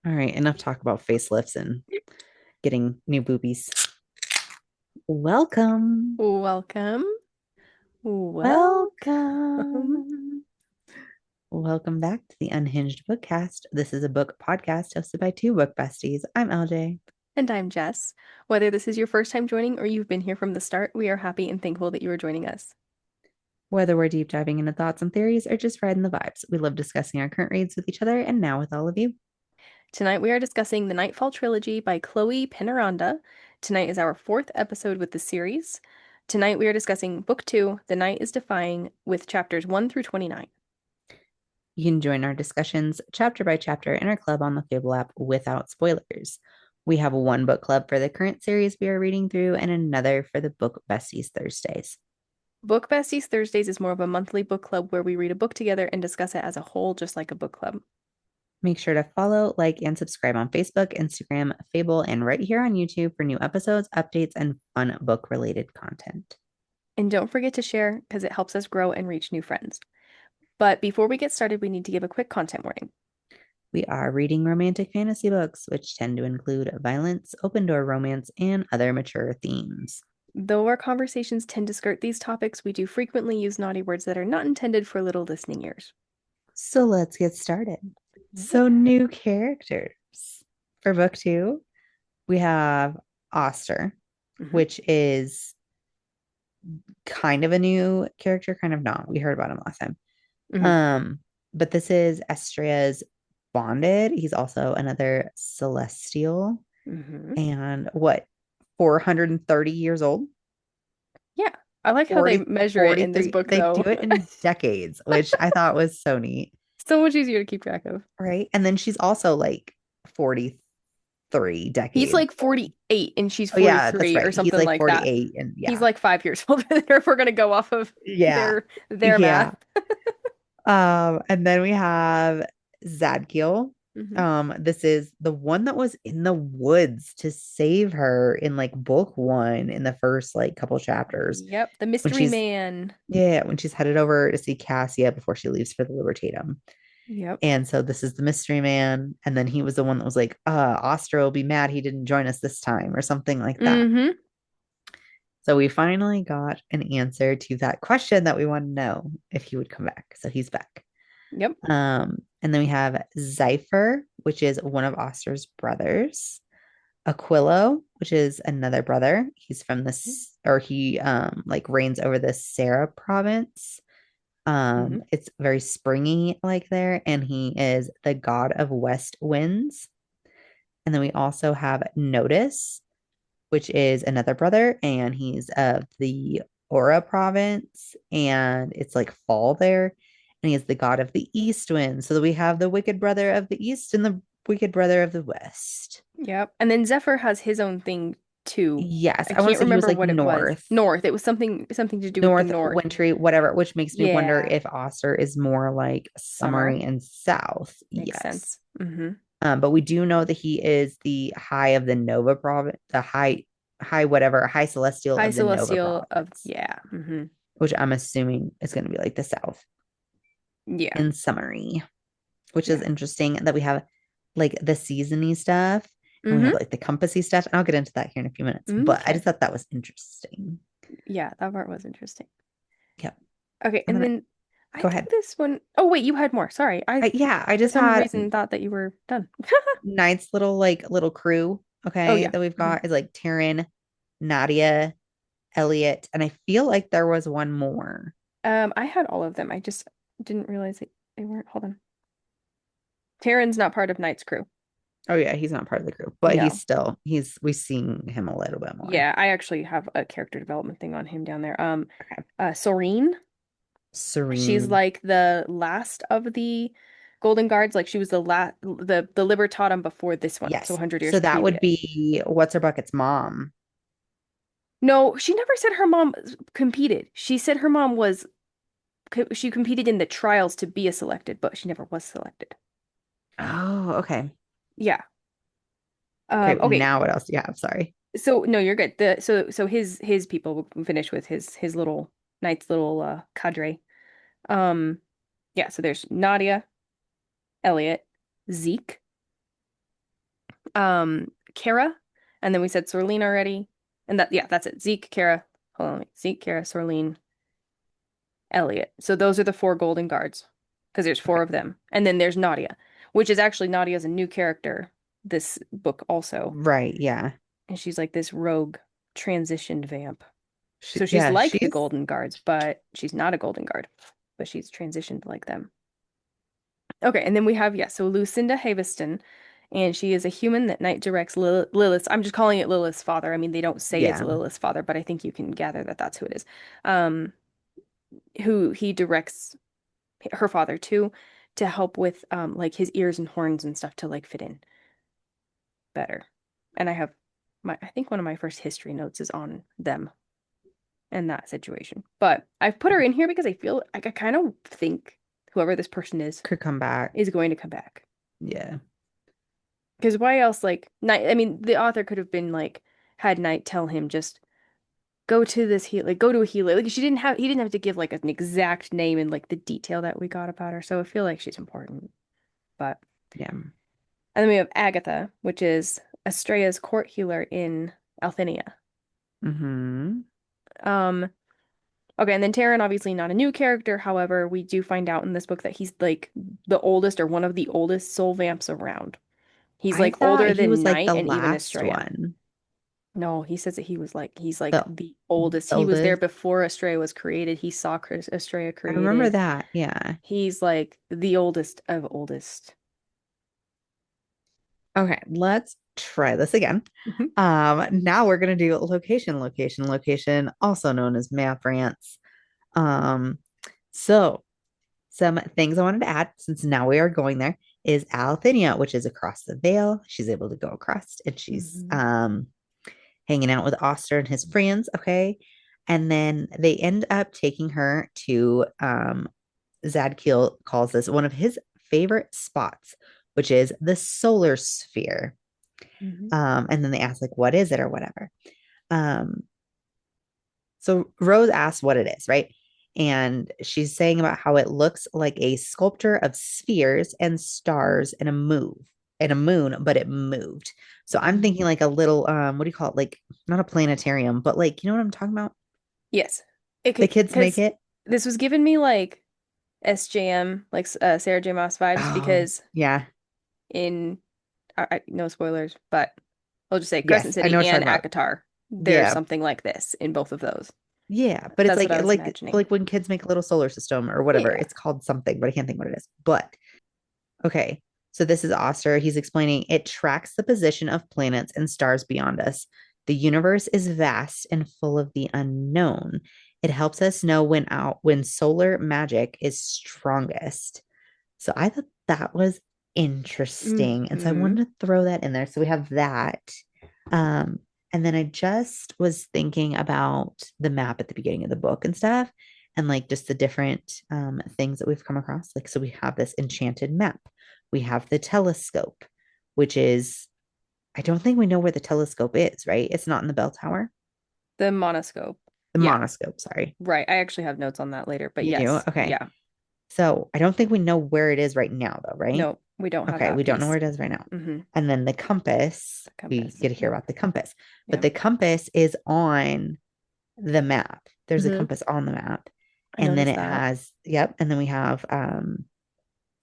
All right, enough talk about facelifts and getting new boobies. Welcome. Welcome. Welcome. Welcome. Welcome back to the Unhinged BookCast. This is a book podcast hosted by two book besties. I'm LJ. And I'm Jess. Whether this is your first time joining or you've been here from the start, we are happy and thankful that you are joining us. Whether we're deep diving into thoughts and theories or just riding the vibes, we love discussing our current reads with each other and now with all of you. Tonight we are discussing the Nytfall Trilogy by Chloe Penaranda. Tonight is our fourth episode with the series. Tonight we are discussing Book 2, The Night is Defying, with chapters 1 through 29. You can join our discussions chapter by chapter in our club on the Fable app without spoilers. We have one book club for the current series we are reading through and another for the Book Besties Thursdays. Book Besties Thursdays is more of a monthly book club where we read a book together and discuss it as a whole, just like a book club. Make sure to follow, like, and subscribe on Facebook, Instagram, Fable, and right here on YouTube for new episodes, updates, and fun book related content. And don't forget to share because it helps us grow and reach new friends. But before we get started, we need to give a quick content warning. We are reading romantic fantasy books, which tend to include violence, open door romance, and other mature themes. Though our conversations tend to skirt these topics, we do frequently use naughty words that are not intended for little listening ears. So let's get started. Yeah. So, new characters for book two, we have Oster, Mhm. which is kind of a new character, kind of not. We heard about him last time. Mhm. Um, but this is Estria's bonded. He's also another celestial Mhm. and what, 430 years old? Yeah. I like how they 40, measure it in this 43. book, They do though. it in decades, which I thought was so neat. So much easier to keep track of. Right. And then she's also like 43 He's decades. like 48 and she's Oh, yeah, that's 43 or right. He's something like like that. 48. And He's yeah, like 5 years older than her if we're gonna go off of yeah, their yeah. math. And then we have Zadkiel. Mhm. This is the one that was in the woods to save her in like book one in the first like couple chapters Yep, the when mystery she's man. when she's headed over to see Cassia before she leaves for the Libertatum. Yep. And so this is the mystery man. And then he was the one that was like, Ostra will be mad he didn't join us this time or something like that. Mm-hmm. So we finally got an answer to that question that we want to know if he would come back. So he's back. Yep. And then we have Zypher, which is one of Oster's brothers. Aquilo, which is another brother. He's from this, or he like reigns over the Sarah province. Mm-hmm. It's very springy like there, and he is the god of west winds. And then we also have Notice, which is another brother, and he's of the Aura province, and it's like fall there. And he is the god of the east wind. So we have the wicked brother of the east and the wicked brother of the west. Yep. And then Zephyr has his own thing too. Yes, I I want to can't say he was remember like what it was. north, North. It was something to do with the north, north. wintry, whatever, which makes me wonder Yeah. if Oster is more like Summer. summery and south. Makes Yes. sense. Mm-hmm. But we do know that he is the high of the Nova province, the high whatever, high celestial High of the Nova Celestial of province, yeah. Mm-hmm. which I'm assuming is going to be like the south Yeah. in summary, which is Yeah. interesting that we have like the seasony stuff and we have Mm-hmm. like the compassy stuff. And I'll get into that here in a few minutes, but I Okay. just thought that was interesting. Yeah, that part was interesting. Yep. Okay, And and then then I go think ahead. this one oh wait, you had more. Sorry. I Yeah, I for just some had reason thought that you were done. Knight's little crew, Oh okay, yeah. that we've Mm-hmm. got is like Taryn, Nadia, Elliot, and I feel like there was one more. I had all of them. I just didn't realize they weren't. Hold on. Taryn's not part of Knight's crew. Oh yeah, he's not part of the group, but No. we've seen him a little bit more. Yeah, I actually have a character development thing on him down there. Okay. Soreen, she's Serene. like the last of the Golden Guards. Like she was the Libertatum before this one, so Yes. 100 So years that would previous. be what's her bucket's mom. No, she never said her mom competed. She said her mom was she competed in the trials to be a selected, but she never was selected. Oh, okay. Yeah. Great. Okay. Now what else do you have? Sorry. So no, you're good. So his people will finish with his little knight's little cadre. Um, yeah. So there's Nadia, Elliot, Zeke, Kara, and then we said Sorlene already. And that's it. Zeke, Kara, hold on, wait. Zeke, Kara, Sorlene, Elliot. So those are the four golden guards because there's four Okay. of them. And then there's Nadia, which is actually Nadia's a new character this book also. Right. Yeah. And she's like this rogue transitioned vamp. So she's Yeah. like the golden guards, but she's not a golden guard, but she's transitioned like them. Okay, and then we have, yeah, so Lucinda Haveston, and she is a human that Knight directs Lilith. I'm just calling it Lilith's father. I mean, they don't say it's Yeah. Lilith's father, but I think you can gather that that's who it is. Um, who he directs her father to help with like his ears and horns and stuff to like fit in better. And I think one of my first history notes is on them and that situation. But I've put her in here because I feel like I kind of think whoever this person Could come back. is going to come back. Yeah. Because why else, like, Knight, I mean, the author could have been like, had Knight tell him just go to this healer, like, go to a healer. Like, he didn't have to give like an exact name and like the detail that we got about her. So I feel like she's important. But, Yeah. and then we have Agatha, which is Estrella's court healer in Althenia. Mm-hmm. Um, okay, and then Taryn, obviously not a new character. However, we do find out in this book that he's like the oldest or one of the oldest soul vamps around. He's I like thought older he than was like Knight the and even last Estrella. one. No, he says that he's like The the oldest. He was there oldest. before Estrella was created. He saw Estrella I remember created. that. Yeah. He's like the oldest of oldest. Okay, let's try this again. Mhm. Now we're gonna do location, also known as map rants. Um, so some things I wanted to add since now we are going there is Althenia, which is across the veil. She's able to go across and she's Mhm. hanging out with Oster and his friends. Okay. And then they end up taking her to Zadkiel calls this one of his favorite spots, which is the solar sphere. Mhm. And then they ask, like, what is it or whatever. Um, so Rose asks what it is, right? And she's saying about how it looks like a sculpture of spheres and stars and a moon, but it moved. So I'm thinking Mhm. like a little what do you call it? Like not a planetarium, but like you know what I'm talking about? Yes. The Okay, kids make because it. this was giving me like SJM, like Sarah J. Maas vibes, Oh, because yeah. in no spoilers, but I'll just say Crescent Yes, I know City what you're and talking about. Akatar. There's Yeah. something like this in both of those. Yeah, but it's That's what I was imagining. like when kids make a little solar system or whatever. Yeah. It's called something, but I can't think what it is. But okay. So this is Oster. He's explaining it tracks the position of planets and stars beyond us. The universe is vast and full of the unknown. It helps us know when solar magic is strongest. So I thought that was interesting. And so I Hmm. wanted to throw that in there. So we have that. Um, and then I just was thinking about the map at the beginning of the book and stuff, and like just the different things that we've come across. Like, so we have this enchanted map. We have the telescope, which is, I don't think we know where the telescope is, right? It's not in the bell tower. The monoscope. The Yeah. monoscope, sorry. Right. I actually have notes on that later, but You do? yes. Okay. Yeah. So I don't think we know where it is right now, though, right? No, we don't have Okay, that we don't know where piece. it is right now. Hmm. And then the compass, The we compass. get to hear Yep. about the compass, but Yep. the compass is on the map. There's a Hmm. compass on the map. I And then noticed it that. has, yep. And then we have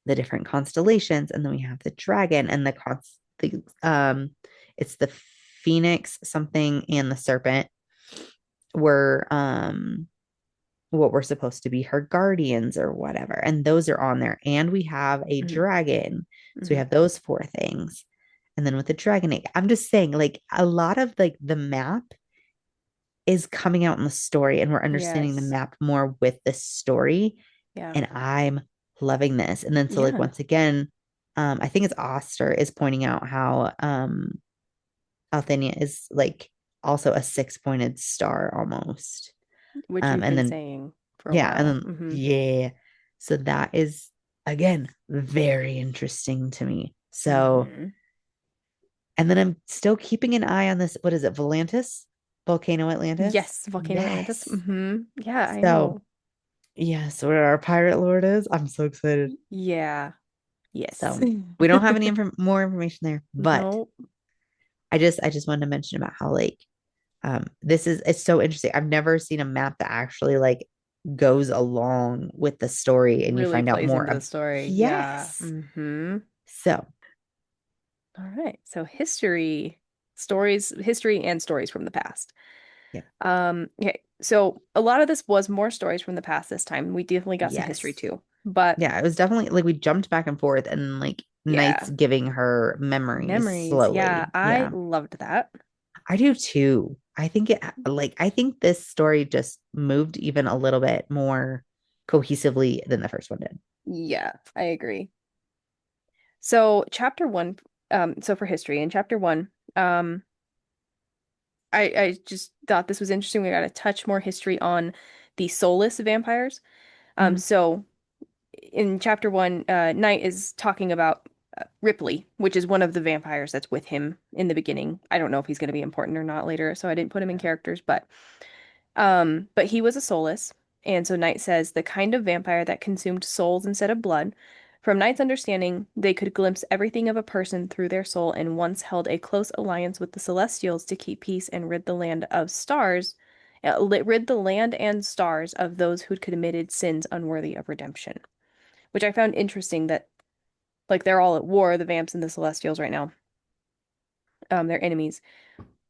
the different constellations, and then we have the dragon and it's the phoenix something and the serpent were what were supposed to be her guardians or whatever. And those are on there. And we have a Hmm. dragon. So we Hmm. have those four things. And then with the dragon egg, I'm just saying, like a lot of like the map is coming out in the story, and we're understanding the Yes. map more with this story. Yeah. And I'm loving this. And then so like Yeah. once again, I think it's Oster is pointing out how Althenia is like also a six-pointed star almost. Which you've And been then saying for a yeah, and while. then Hmm. yeah. So that is again very interesting to me. So, Hmm. and then I'm still keeping an eye on this. What is it? Volantis? Volcano Atlantis? Yes, Volcano Atlantis. Yes. Hmm. Yeah, I So, know. yes, where our pirate lord is. I'm so excited. Yeah. Yes. So, we don't have any more information there, but No. I just wanted to mention about how like it's so interesting. I've never seen a map that actually like goes along with the story and you Really find out plays more into the of story. Yeah. yes. Mm-hmm. So All right. So history, stories, history and stories from the past. yeah. Okay. So a lot of this was more stories from the past this time. We definitely got some history Yes. too. But Yeah, it was definitely like we jumped back and forth and like Knight's yeah, giving her memories memories. Yeah, slowly. I Yeah. loved that. I do too. I think this story just moved even a little bit more cohesively than the first one did. Yeah, I agree. So chapter one, so for history in chapter one, um, I just thought this was interesting. We got to touch more history on the soulless vampires. Mhm. So in chapter one, Knight is talking about Ripley, which is one of the vampires that's with him in the beginning. I don't know if he's going to be important or not later, so I didn't put him in characters, but he was a soulless, and so Knight says the kind of vampire that consumed souls instead of blood. From Knight's understanding, they could glimpse everything of a person through their soul and once held a close alliance with the Celestials to keep peace and rid the land and stars of those who'd committed sins unworthy of redemption. Which I found interesting that like they're all at war, the Vamps and the Celestials right now. They're enemies,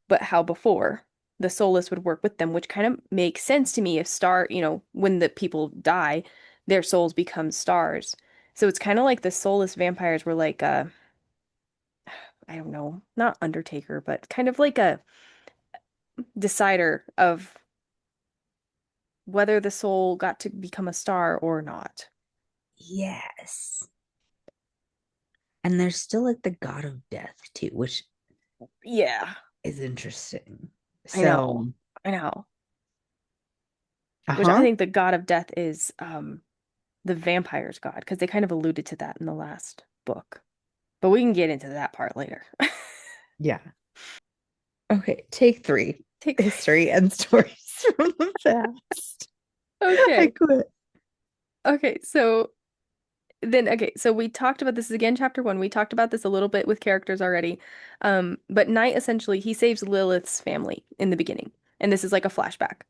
but how before the Soulless would work with them, which kind of makes sense to me if when the people die, their souls become stars. So it's kind of like the soulless vampires were like I don't know, not Undertaker, but kind of like a decider of whether the soul got to become a star or not. Yes. And there's still like the god of death too, which Yeah, is interesting. I know. So, I know. Which I uh-huh. think the god of death is the vampire's god, because they kind of alluded to that in the last book. But we can get into that part later. Yeah. Okay, take three. Take History and stories from the past. I Okay. quit. Okay, so we talked about this again, chapter one. We talked about this a little bit with characters already. But Knight essentially he saves Lilith's family in the beginning. And this is like a flashback.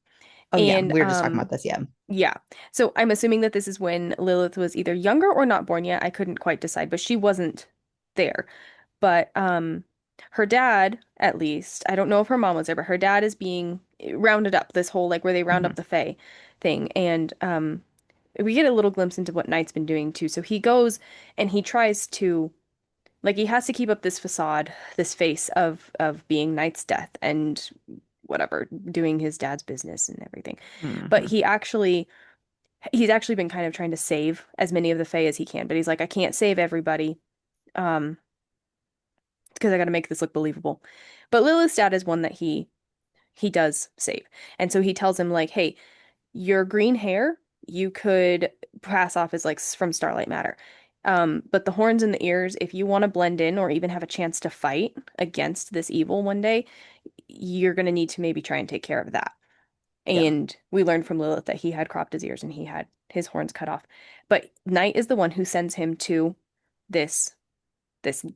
Oh yeah, And we were just talking about this. Yeah. yeah. So I'm assuming that this is when Lilith was either younger or not born yet. I couldn't quite decide, but she wasn't there. But her dad, at least, I don't know if her mom was there, but her dad is being rounded up, this whole like where they round Mhm. up the Fae thing. And we get a little glimpse into what Knight's been doing too. So he goes and he tries to like he has to keep up this facade, this face of being Knight's death and whatever, doing his dad's business and everything. But Mhm. he's actually been kind of trying to save as many of the Fae as he can, but he's like, I can't save everybody. Um, because I got to make this look believable. But Lilith's dad is one that he does save. And so he tells him like, "Hey, your green hair, you could pass off as like from Starlight Matter. But the horns and the ears, if you want to blend in or even have a chance to fight against this evil one day, you're going to need to maybe try and take care of that." Yeah. And we learned from Lilith that he had cropped his ears and he had his horns cut off. But Knight is the one who sends him to this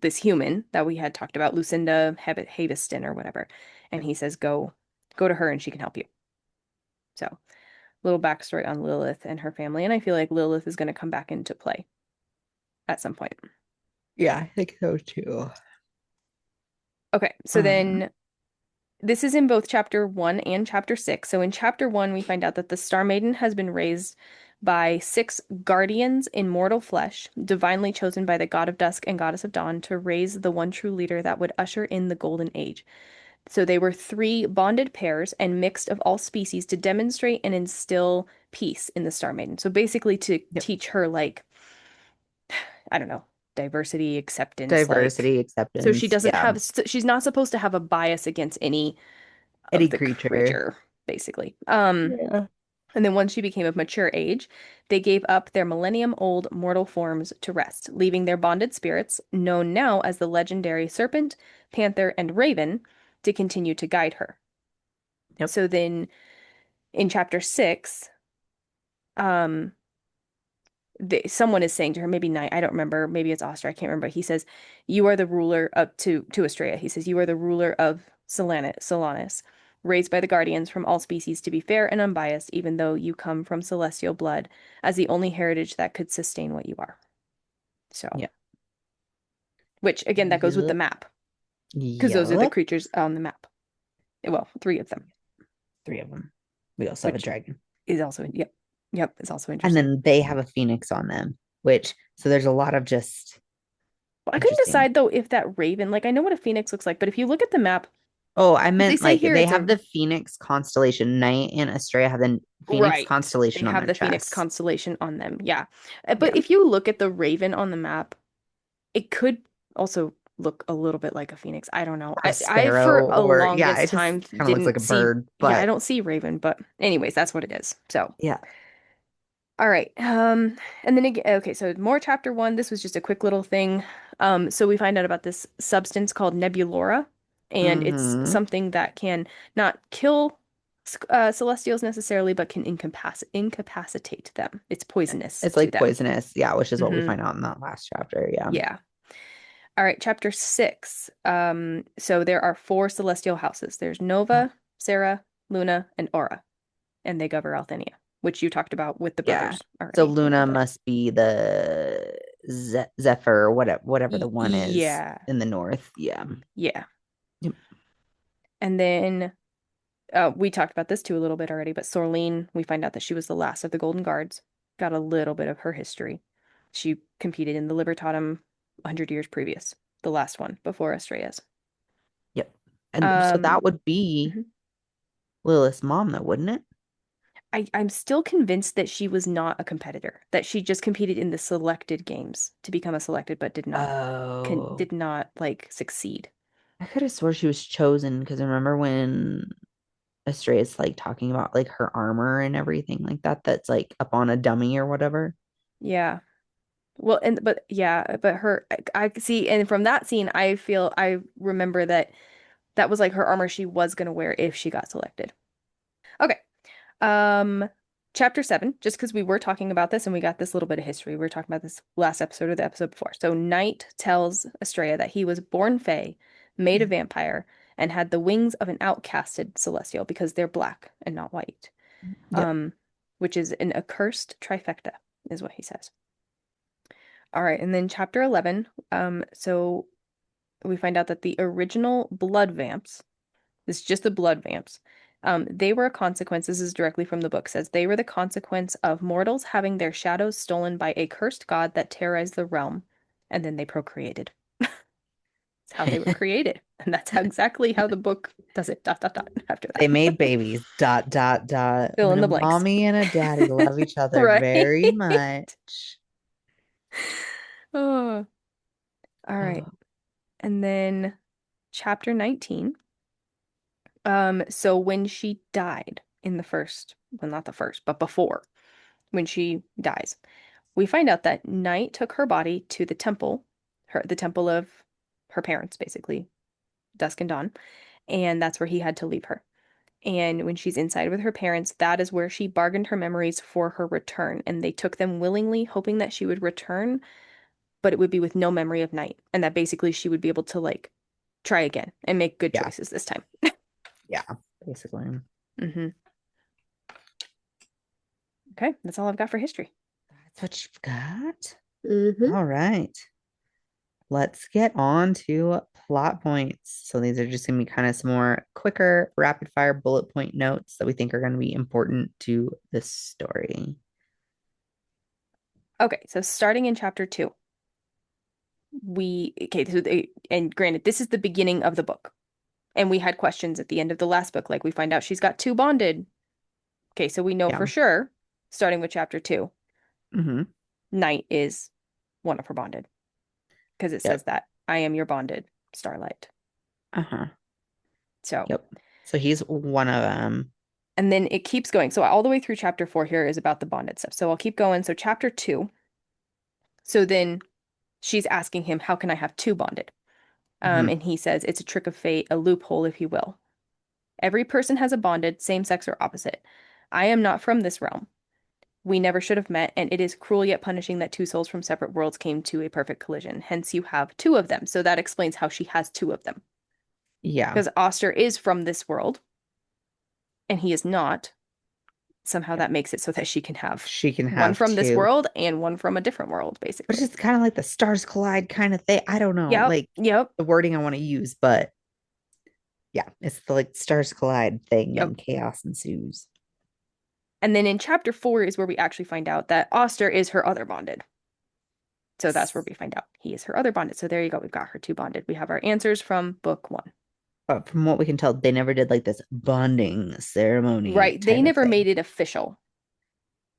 this human that we had talked about, Lucinda Haviston or whatever. And Yep. he says, go to her and she can help you. So little backstory on Lilith and her family. And I feel like Lilith is going to come back into play at some point. Yeah, I think so too. Okay, so Um, then this is in both chapter one and chapter six. So in chapter one, we find out that the Star Maiden has been raised by six guardians in mortal flesh, divinely chosen by the god of dusk and goddess of dawn to raise the one true leader that would usher in the golden age. So they were three bonded pairs and mixed of all species to demonstrate and instill peace in the Star Maiden. So basically to yep. teach her like, I don't know, diversity, acceptance, like Diversity, so she acceptance. doesn't Yeah. have she's not supposed to have a bias against any Any of the creature. creature, basically. Yeah. And then once she became of mature age, they gave up their millennium-old mortal forms to rest, leaving their bonded spirits, known now as the legendary Serpent, Panther, and Raven, to continue to guide her. Yep. So then in chapter six, um, someone is saying to her, maybe Night, I don't remember, maybe it's Oster, I can't remember. He says, "You are the ruler of to Estrella." He says, "You are the ruler of Solanas, raised by the guardians from all species to be fair and unbiased, even though you come from celestial blood, as the only heritage that could sustain what you are." So, Yeah. which again, that goes with the Yep. map, because those are the Yep. creatures on the map. Well, three of them, Three of them. We also have a which dragon. is also, yep, yep, is also And interesting. then they have a phoenix on them, which, so there's a lot of just Well, I couldn't interesting. decide though if that raven, like I know what a phoenix looks like, but if you look at the map, Oh, I because they meant say like here they it's have a the Phoenix constellation. Night and Estrella have the Phoenix right. They constellation on have their the Phoenix chest. constellation on them. Yeah. Yeah. But if you look at the raven on the map, it could also look a little bit like a phoenix. I don't know. Or a I for sparrow, a or yeah, longest it just time kind of looks like didn't a see, bird, yeah, I but don't see raven, but anyways, that's what it is. So, yeah. all right. And then again, okay, so more chapter one. This was just a quick little thing. So we find out about this substance called nebulora, and it's Mm-hmm. something that can not kill celestials necessarily, but can incapacitate them. It's poisonous It's to like them. poisonous, yeah, which is what we Hmm. find out in that last chapter. Yeah. Yeah. All right, chapter six. So there are four celestial houses. There's Oh, Nova, Sarah, Luna, and Aura, and they govern Althenia, which you talked about with the yeah. brothers So already a little Luna bit. must be the Zephyr, whatever the one is Yeah, in the north. Yeah. yeah. Yep. And then we talked about this too a little bit already, but Sorlene, we find out that she was the last of the Golden Guards. Got a little bit of her history. She competed in the Libertatum 100 years previous, the last one before Estrella's. Yep. And so Um, that would be mhm. Lilith's mom, though, wouldn't it? I'm still convinced that she was not a competitor, that she just competed in the selected games to become a selected, but Oh, did not like succeed. I could have swore she was chosen because I remember when Estrella's like talking about like her armor and everything like that, that's like up on a dummy or whatever. Yeah. Well, and but yeah, but I see, and from that scene, I remember that that was like her armor she was gonna wear if she got selected. Okay. Um, chapter seven, just because we were talking about this and we got this little bit of history. We were talking about this last episode or the episode before. So Night tells Estrella that he was born Fae, made a vampire, and had the wings of an outcasted celestial because they're black and not white. Yep. Um, which is an accursed trifecta, is what he says. All right, and then chapter 11, so we find out that the original blood vamps, this is just the blood vamps, they were a consequence, this is directly from the book, says they were the consequence of mortals having their shadows stolen by a cursed god that terrorized the realm, and then they procreated. It's how they were created, and that's how exactly how the book does it, dot, dot, dot, after They that. made babies. Dot dot dot. Fill When in a the blanks. mommy and a daddy love each other Right? very much. Oh, all right. Oh, And then chapter 19. So when she died in the first, well, not the first, but before, when she dies, we find out that Night took her body to the temple of her parents, basically, Dusk and Dawn, and that's where he had to leave her. And when she's inside with her parents, that is where she bargained her memories for her return, and they took them willingly, hoping that she would return, but it would be with no memory of Night, and that basically she would be able to like try again and make good yeah. choices this time. Yeah. Basically. Hmm. Okay, that's all I've got for history. That's what you've got. Hmm. All right. Let's get on to plot points. So these are just going to be kind of some more quicker, rapid fire bullet point notes that we think are going to be important to this story. Okay, so starting in chapter two, and granted, this is the beginning of the book, and we had questions at the end of the last book, like we find out she's got two bonded. Okay, so we know Yeah. for sure, starting with chapter two, Mm-hmm. Night is one of her bonded because it says Yep. that I am your bonded Starlight. Uh-huh. So, Yep. So he's one of them. and then it keeps going. So all the way through chapter four here is about the bonded stuff. So I'll keep going. So chapter two. So then she's asking him, how can I have two bonded? Mm-hmm. And he says, it's a trick of fate, a loophole, if you will. Every person has a bonded, same sex or opposite. I am not from this realm. We never should have met, and it is cruel yet punishing that two souls from separate worlds came to a perfect collision. Hence, you have two of them. So that explains how she has two of them. Yeah. Because Oster is from this world, and he is not. Somehow Yep. that makes it so that she can have She can one have from this two. world and one from a different world, But it's basically. just kind of like the stars collide kind of thing. I don't know, Yep, like yep, the wording I want to use, but yeah, it's the like stars collide thing yep. and chaos ensues. And then in chapter 4 is where we actually find out that Oster is her other bonded. So that's where Yes. we find out he is her other bonded. So there you go. We've got her two bonded. We have our answers from book 1. But from what we can tell, they never did like this bonding ceremony Right. They type of never thing. made it official.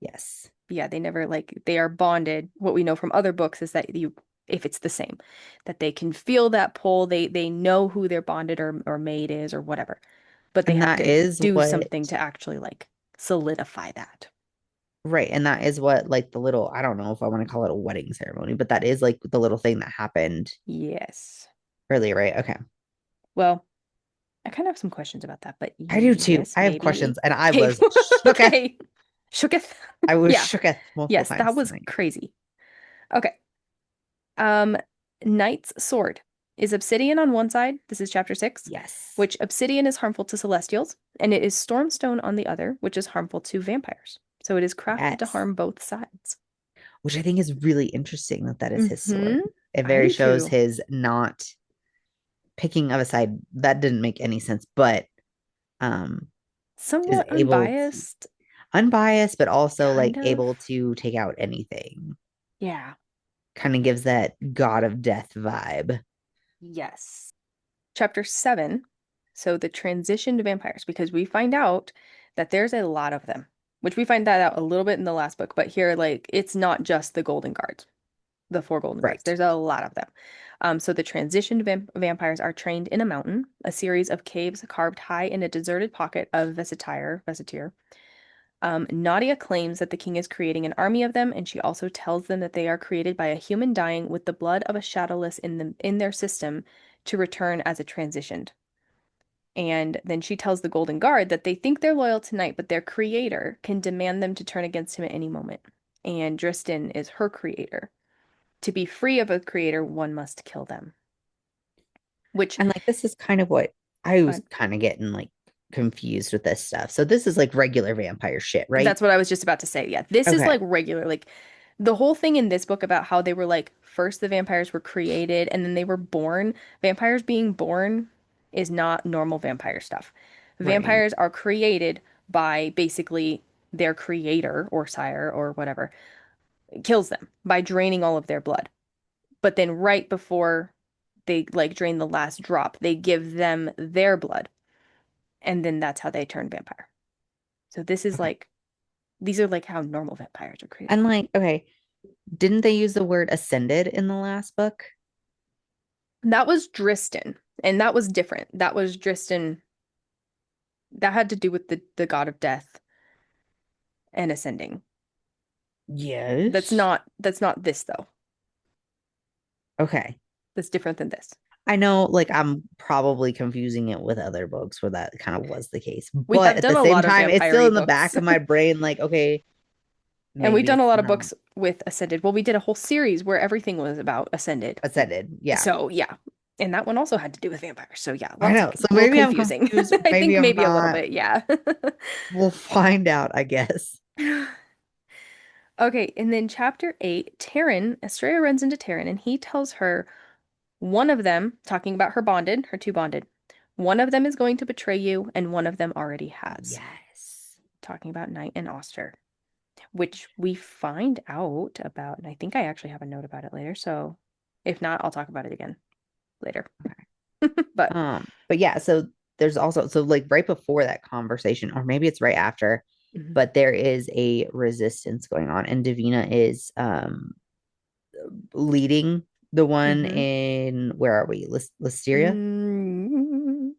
Yes. Yeah, they never like they are bonded. What we know from other books is that you if it's the same, that they can feel that pull. They know who their bonded or mate is or whatever. But they And have that to is do what, something to actually like solidify that. right. And that is what, like, the little, I don't know if I want to call it a wedding ceremony, but that is like the little thing that happened Yes. earlier, right? Okay. Well, I kind of have some questions about that, but I do too. yes, I have maybe. questions and I Okay. was shooketh. Okay. Shooketh. I was Yeah. shooketh multiple Yes, that times was tonight. crazy. Okay. Um, Knight's sword is obsidian on one side. This is chapter 6, Yes. which obsidian is harmful to celestials, and it is stormstone on the other, which is harmful to vampires. So it is crafted to Yes. harm both sides. Which I think is really interesting that that is his Mm-hmm. sword. It I very do shows too. his not picking of a side. That didn't make any sense, but um is Somewhat able to, unbiased, unbiased, but also kind like of. able to take out anything. Yeah. Kind of gives that god of death vibe. Yes. Chapter 7. So the transition to vampires, because we find out that there's a lot of them, which we find that out a little bit in the last book, but here, like, it's not just the golden guards, the four golden guards. Right. There's a lot of them. So the transitioned vampires are trained in a mountain, a series of caves carved high in a deserted pocket of Vesetir. Nadia claims that the king is creating an army of them, and she also tells them that they are created by a human dying with the blood of a shadowless in their system to return as a transitioned. And then she tells the Golden Guard that they think they're loyal tonight, but their creator can demand them to turn against him at any moment. And Dristan is her creator. To be free of a creator, one must kill them. Which, And like this is kind of what I was fun. kind of getting like confused with this stuff. So this is like regular vampire shit, right? That's what I was just about to say. Yeah, this is Okay. like regular, like the whole thing in this book about how they were like first the vampires were created and then they were born. Vampires being born is not normal vampire stuff. Right. Vampires are created by basically their creator or sire or whatever kills them by draining all of their blood. But then right before they like drain the last drop, they give them their blood and then that's how they turn vampire. So this is Okay. like these are like how normal vampires are created. And like, okay, didn't they use the word ascended in the last book? That was Dristan, and that was different. That was Dristan. That had to do with the god of death and ascending. Yes. That's not this though. Okay. That's different than this. I know, like, I'm probably confusing it with other books where that kind of was the case. We But have at done the a same lot of time, it's still vampire in the back books. of my brain, like, okay, And we've maybe done a it's lot of not books with Ascended. Well, we did a whole series where everything was about Ascended. ascended. Yeah. So, yeah. And that one also had to do with vampires. So, yeah, I lots of know. So a little maybe I'm confusing. confused. I Maybe think I'm maybe a little not. bit, yeah. We'll find out, I guess. Okay, and then chapter 8, Taryn, Estrella runs into Taryn and he tells her one of them, talking about her bonded, her two bonded, one of them is going to betray you, and one of them already has. Yes. Talking about Knight and Oster, which we find out about, and I think I actually have a note about it later. So if not, I'll talk about it again later. Okay. But But yeah, so there's also so like right before that conversation, or maybe it's right after, mhm. but there is a resistance going on, and Davina is leading the one Mhm. in where are we? Listeria? Mm,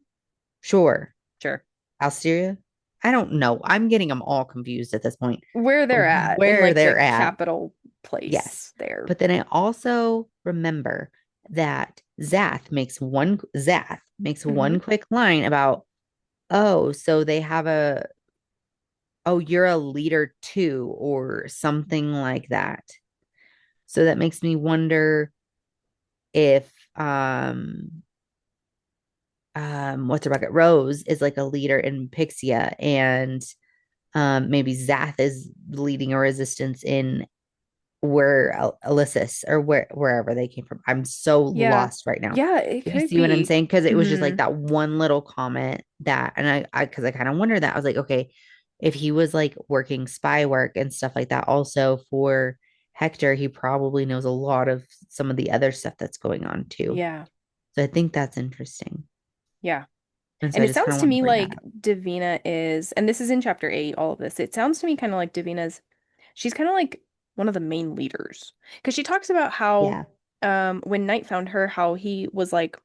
Sure. sure. Alsteria? I don't know. I'm getting them all confused at this point. Where they're at in Where like the they're at. capital Yes. place there. But then I also remember that Zath makes Hmm. one quick line about, oh, so they have a oh, you're a leader too, or something like that. So that makes me wonder if what's her bucket? Rose is like a leader in Pixia, and maybe Zath is leading a resistance in where Ulysses or wherever they came from. I'm so Yeah. lost right now. Yeah, it You could see what I'm be. saying? Because it was just like Hmm. that one little comment that, and because I kind of wondered that. I was like, okay, if he was like working spy work and stuff like that, also for Hector, he probably knows a lot of some of the other stuff that's going on too. Yeah. So I think that's interesting. Yeah. And so And I it just kind sounds of to want to me bring that like up. Davina is, and this is in chapter 8, all of this. It sounds to me kind of like Davina's, she's kind of like one of the main leaders. Because she talks about how Yeah. when Knight found her, how he was like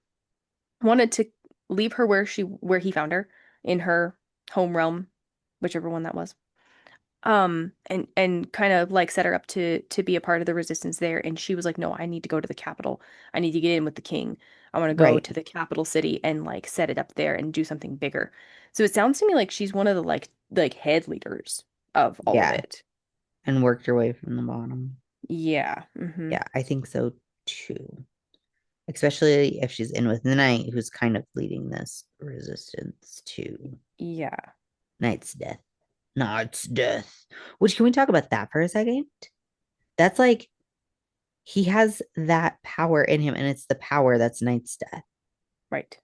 wanted to leave her where he found her in her home realm, whichever one that was. And kind of like set her up to be a part of the resistance there. And she was like, no, I need to go to the capital. I need to get in with the king. I want to go Right. to the capital city and like set it up there and do something bigger. So it sounds to me like she's one of the like head leaders of all of Yeah. it. And worked your way from the bottom. Yeah. Hmm. Yeah, I think so too. Especially if she's in with the knight who's kind of leading this resistance to Yeah. Knight's death. Knight's death. Which, can we talk about that for a second? That's like he has that power in him, and it's the power that's Knight's death. Right.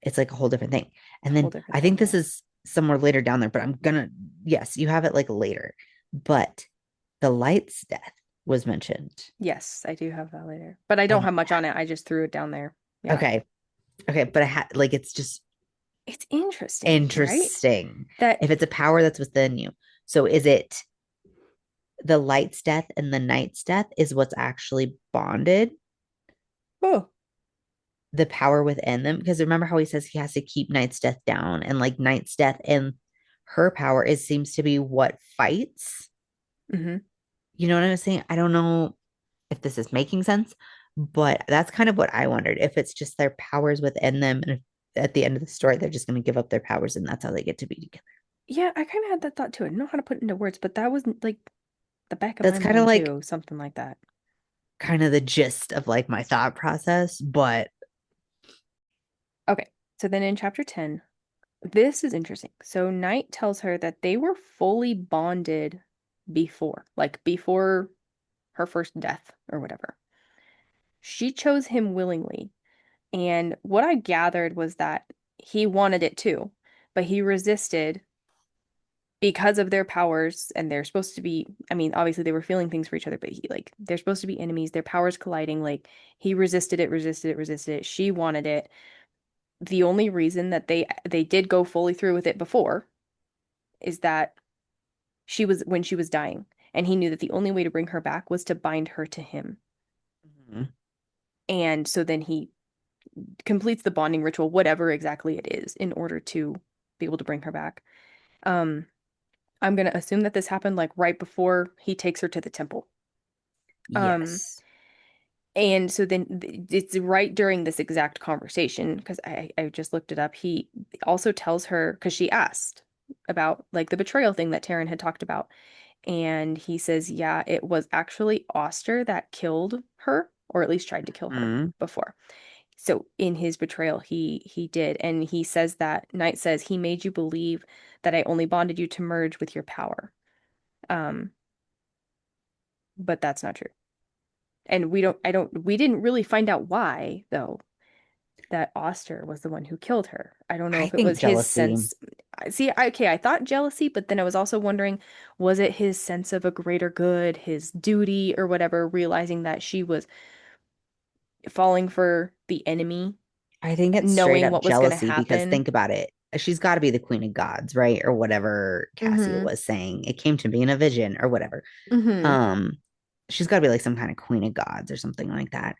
It's like a whole different thing. It's And a whole then different I thing. think this Yeah. is somewhere later down there, but I'm gonna, yes, you have it like later. But the light's death was mentioned. Yes, I do have that later. But I don't And have much on it. I just threw it down there. Yeah. okay, okay, but I had like it's just It's interesting, right? interesting That, if it's a power that's within you. So is it the light's death and the night's death is what's actually bonded oh, the power within them? Because remember how he says he has to keep night's death down, and like night's death and her power is seems to be what fights. hmm, You know what I'm saying? I don't know if this is making sense, but that's kind of what I wondered, if it's just their powers within them, and if at the end of the story they're just going to give up their powers and that's how they get to be together. yeah, I kind of had that thought too. I don't know how to put it into words, but that was like the back of That's my kind of mind like too, something like that. kind of the gist of like my thought process, but Okay, so then in chapter 10, this is interesting. So Knight tells her that they were fully bonded before, like before her first death or whatever. She chose him willingly. And what I gathered was that he wanted it too, but he resisted because of their powers. And they're supposed to be, I mean, obviously they were feeling things for each other, but he like they're supposed to be enemies, their powers colliding. Like he resisted it, resisted it, resisted it. She wanted it. The only reason that they did go fully through with it before is that she was when she was dying, and he knew that the only way to bring her back was to bind her to him. Mhm. And so then he completes the bonding ritual, whatever exactly it is, in order to be able to bring her back. um I'm gonna assume that this happened like right before he takes her to the temple. um Yes. and so then it's right during this exact conversation, because I just looked it up. He also tells her, because she asked about like the betrayal thing that Taryn had talked about. And he says, yeah, it was actually Oster that killed her, or at least tried to kill her Mhm. before. So in his betrayal, he did. And he says that Knight says he made you believe that I only bonded you to merge with your power. Um, but that's not true. And we didn't really find out why, though, that Oster was the one who killed her. I don't know I if it think was his jealousy. sense. See, okay, I thought jealousy, but then I was also wondering, was it his sense of a greater good, his duty or whatever, realizing that she was falling for the enemy, I think it's straight knowing up what was going to jealousy because happen? think about it. She's got to be the queen of gods, right? Or whatever Cassia Mm-hmm. was saying. It came to me in a vision or whatever. Mm-hmm. Um, she's got to be like some kind of queen of gods or something like that.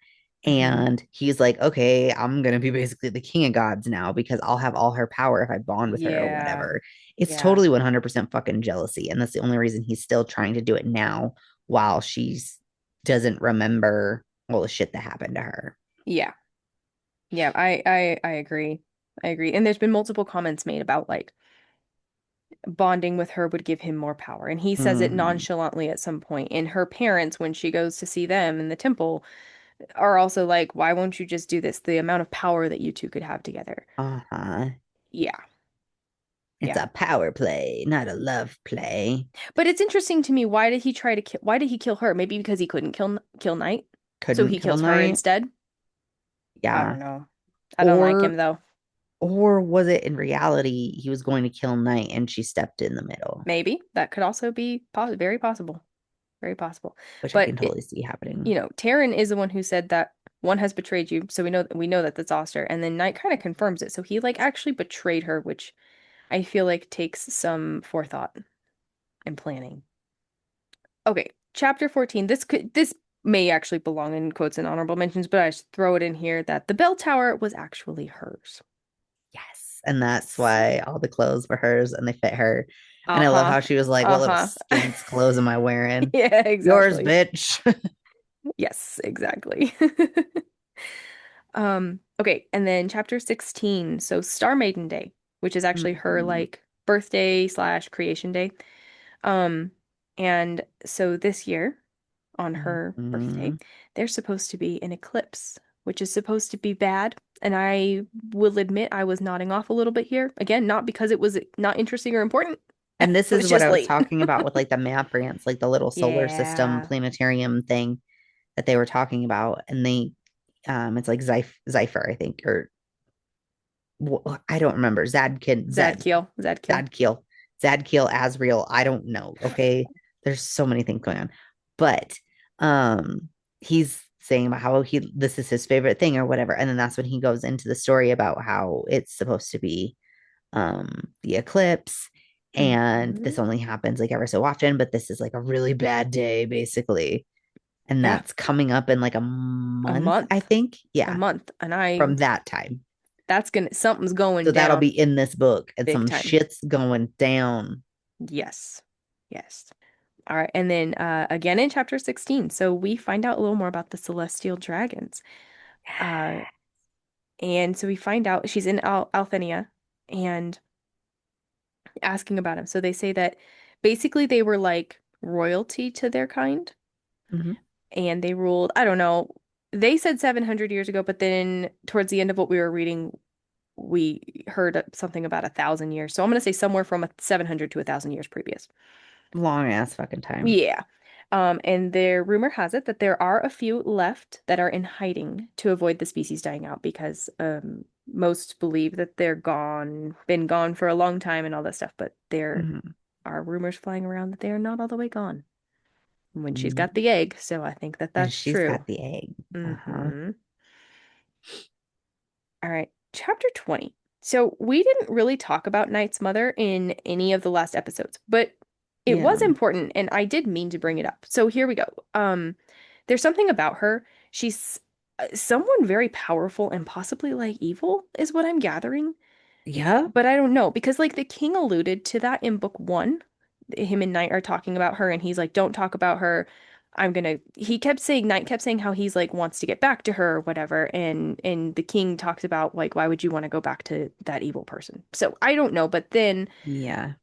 Mm-hmm. And he's like, okay, I'm gonna be basically the king of gods now because I'll have all her power if I bond with her or Yeah. whatever. It's Yeah. totally 100% fucking jealousy. And that's the only reason he's still trying to do it now while she's doesn't remember all the shit that happened to her. Yeah. Yeah. I agree. I agree. And there's been multiple comments made about like bonding with her would give him more power. And he says it Hmm. nonchalantly at some point. And her parents, when she goes to see them in the temple, are also like, why won't you just do this? The amount of power that you two could have together. Uh-huh. Yeah. It's Yeah. a power play, not a love play. But it's interesting to me, why did he kill her? Maybe because he couldn't kill Knight. So Couldn't he kill kills her Knight. instead. I Yeah. don't know. I don't like him Or though. or was it in reality he was going to kill Knight and she stepped in the middle, Maybe that could also be very possible. Very possible. which I can But totally see happening. Taryn is the one who said that one has betrayed you, so we know that that's Oster, and then Knight kind of confirms it. So he like actually betrayed her, which I feel like takes some forethought and planning. Okay, chapter 14. This may actually belong in quotes and honorable mentions, but I should throw it in here that the bell tower was actually hers. Yes. And that's why all the clothes were hers and they fit her. And I love Uh-huh. how she was like, what little Uh-huh. skinks clothes am I wearing? Yeah, Yours, exactly. bitch. Yes, exactly. Okay, and then chapter 16. So Star Maiden Day, which is actually her Mhm. like birthday slash creation day. Um, and so this year, on her birthday, Mhm. there's supposed to be an eclipse, which is supposed to be bad. And I will admit I was nodding off a little bit here. Again, not because it was not interesting or important. And this It is was what just I was late. talking about with like the map rants, like the little solar system Yeah. planetarium thing that they were talking about. And they it's like Zypher, I think, or I don't remember. Zadkiel. Zadkiel, Zadkiel, Azrael. I don't know. Okay. There's so many things going on. But he's saying about how this is his favorite thing or whatever. And then that's when he goes into the story about how it's supposed to be the eclipse. And Hmm. this only happens like ever so often, but this is like a really bad day, basically. And Yeah, that's coming up in like a a month, I month. think. A Yeah, month. And from that time. something's going So that'll be down in this book, and big some time. shit's going down. Yes. Yes. All right. And then again in chapter 16. So we find out a little more about the celestial dragons. Uh, and so we find out she's in Althenia and asking about him. So they say that basically they were like royalty to their kind Mhm. and they ruled, I don't know, they said 700 years ago, but then towards the end of what we were reading, we heard something about 1,000 years. So I'm going to say somewhere from 700 to 1,000 years previous. Long ass fucking time. Yeah. And their rumor has it that there are a few left that are in hiding to avoid the species dying out because most believe that they're been gone for a long time and all that stuff, but there Mhm. are rumors flying around that they are not all the way gone when she's got Mhm. the egg, so I think that And that's she's true. got the egg. Uh-huh. Mm-hmm. All right, chapter 20. So we didn't really talk about Knight's mother in any of the last episodes, but it was Yeah. important and I did mean to bring it up. So here we go. There's something about her. She's someone very powerful and possibly like evil is what I'm gathering, Yep. but I don't know because like the king alluded to that in book 1. Him and Knight are talking about her and he's like, "Don't talk about her. He kept saying Knight kept saying how he's like wants to get back to her or whatever and the king talks about like why would you want to go back to that evil person. So I don't know, but then Yeah.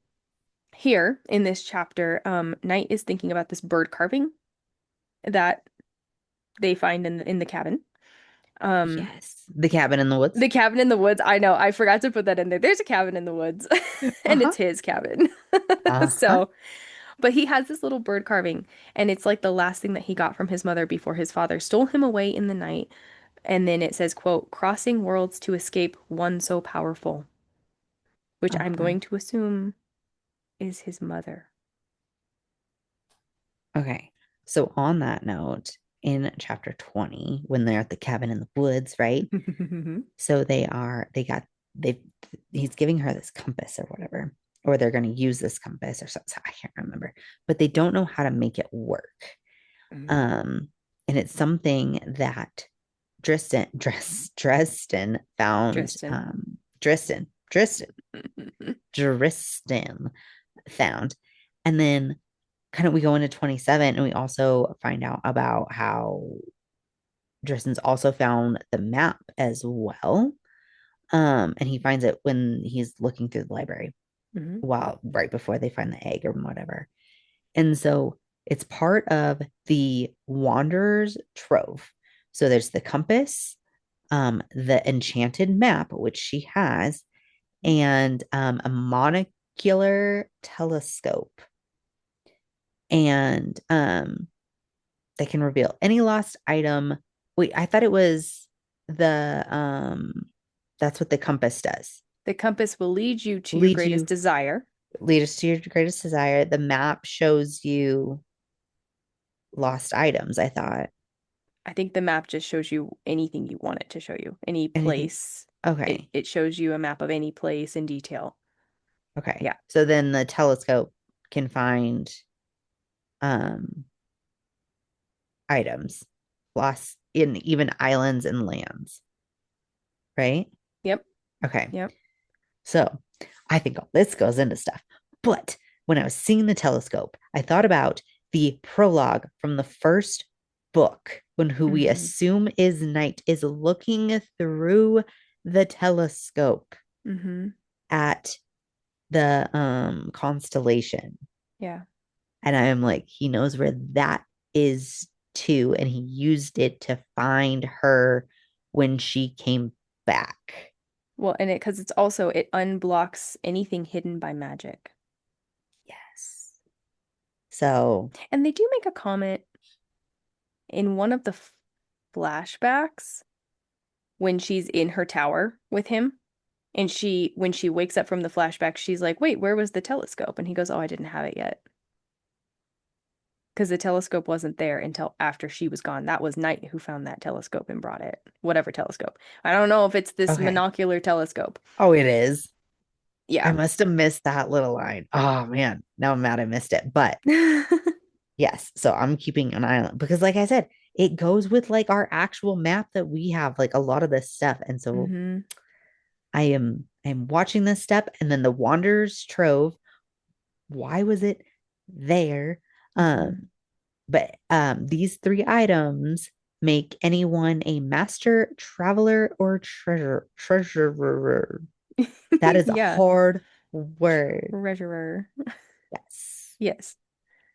here in this chapter Knight is thinking about this bird carving that they find in the cabin. um Yes. The cabin in the woods. the cabin in the woods, I know I forgot to put that in there. There's a cabin in the woods and Uh-huh. it's his cabin. Uh-huh. So but he has this little bird carving, and it's like the last thing that he got from his mother before his father stole him away in the night. And then it says, quote, crossing worlds to escape one so powerful, which I'm Uh-huh. going to assume is his mother. Okay. So on that note, in chapter 20, when they're at the cabin in the woods, right? So they he's giving her this compass or whatever, or they're going to use this compass or something. I can't remember, but they don't know how to make it work. Mm. Um, and it's something that Dresden found, Tristan. Dresden found. And then kind of we go into 27 and we also find out about how Dresden's also found the map as well. And he finds it when he's looking through the library. Hmm. while right before they find the egg or whatever. And so it's part of the Wanderer's Trove. So there's the compass, the enchanted map, which she has, and a monocular telescope. And they can reveal any lost item. Wait, I thought it was the that's what the compass does. The compass will lead you to your Lead greatest you desire. lead us to your greatest desire. The map shows you lost items, I thought. I think the map just shows you anything you want it to show you, any Anything. place. It Okay. it shows you a map of any place in detail. Okay. Yeah. So then the telescope can find um items lost in even islands and lands, right? Yep. Okay. Yep. So I think all this goes into stuff. But when I was seeing the telescope, I thought about the prologue from the first book when who we Hmm. assume is Night is looking through the telescope Hmm. at the constellation. Yeah. And I am like, he knows where that is too. And he used it to find her when she came back. Well, and because it's also, it unblocks anything hidden by magic. Yes. So, And they do make a comment in one of the flashbacks when she's in her tower with him. And when she wakes up from the flashback, she's like, wait, where was the telescope? And he goes, oh, I didn't have it yet. Because the telescope wasn't there until after she was gone. That was Knight who found that telescope and brought it. Whatever telescope. I don't know if it's this okay. monocular telescope. Oh, it is. I Yeah. must have missed that little line. Oh, man. Now I'm mad I missed it. But yes. So I'm keeping an eye on it because, like I said, it goes with like our actual map that we have, like a lot of this stuff. And so Hmm. I am watching this step and then the Wanderer's Trove. Why was it there? Hmm. Um, but these three items make anyone a master, traveler, or treasurer. That is a Yeah. hard word. Treasurer. Yes. Yes.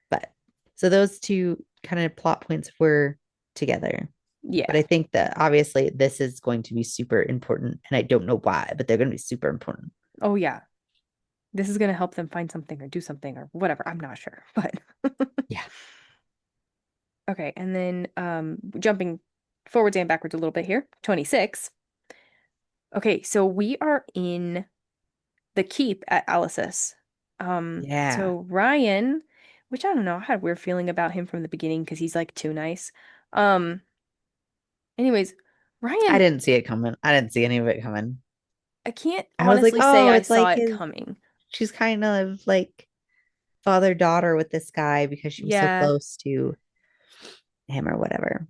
But so those two kind of plot points were together. But Yeah. I think that obviously this is going to be super important. And I don't know why, but they're going to be super important. Oh, yeah. This is going to help them find something or do something or whatever. I'm not sure. But Yeah. okay. And then jumping forwards and backwards a little bit here. 26. Okay. So we are in the keep at Alice's. Yeah. So Ryan, which I don't know, I had a weird feeling about him from the beginning because he's like too nice. Um, anyways, I Ryan, didn't see it coming. I didn't see any of it coming. I can't I was like, honestly say oh, I it's saw like it his, coming. she's kind of like father daughter with this guy because she was so Yeah, close to him or whatever.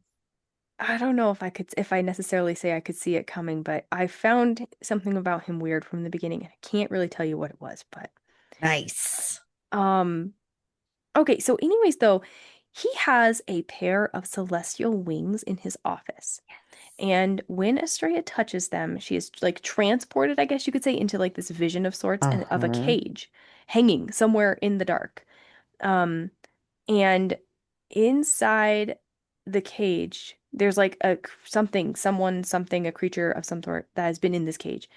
I don't know if I necessarily say I could see it coming, but I found something about him weird from the beginning, and I can't really tell you what it was, but Nice. um, okay, so anyways though, he has a pair of celestial wings in his office. And when Estrella touches them, she is like transported, I guess you could say, into like this vision of sorts and of a Uh-huh. cage hanging somewhere in the dark. Um, and inside the cage, there's like something, a creature of some sort that has been in this cage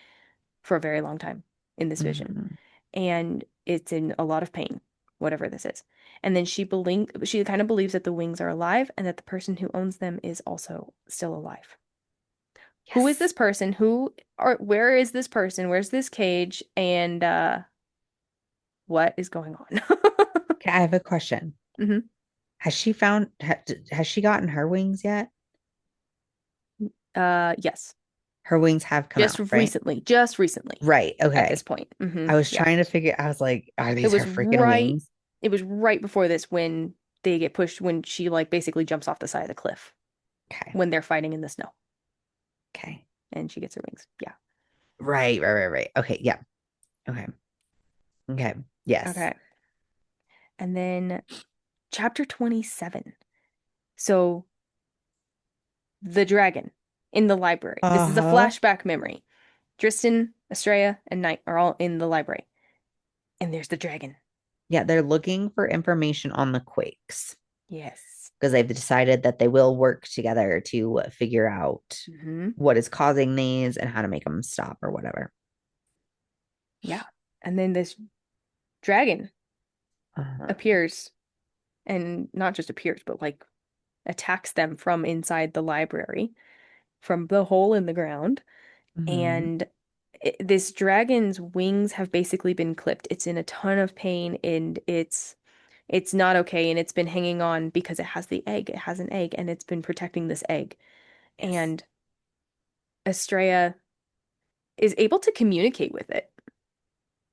for a very long time in this vision. Mhm. And it's in a lot of pain, whatever this is. And then she kind of believes that the wings are alive and that the person who owns them is also still alive. Who is Yes. this person? Where is this person? Where's this cage? And what is going on? Okay, I have a question. Hmm. Has she gotten her wings yet? Yes. Her wings have come out, right? Just recently Right. at this Okay. point. I was Yeah. trying to figure, I was like, are It these her was freaking right, wings? it was right before this when they get pushed, when she like basically jumps off the side of the cliff Okay. when they're fighting in the snow Okay. and she gets her wings. Yeah. Right. Okay. Yeah. Okay. Okay. Yes. Okay. And then chapter 27. So the dragon in the library. This is a Uh-huh. flashback memory. Tristan, Estrella, and Knight are all in the library. And there's the dragon. Yeah, they're looking for information on the quakes Yes. because they've decided that they will work together to figure out Hmm. what is causing these and how to make them stop or whatever. Yeah. And then this dragon Uh-huh. appears, and not just appears, but like attacks them from inside the library, from the hole in the ground. Mhm. And this dragon's wings have basically been clipped. It's in a ton of pain and it's not okay, and it's been hanging on because it has the egg. It has an egg and it's been protecting this egg. Yes. And Estrella is able to communicate with it. It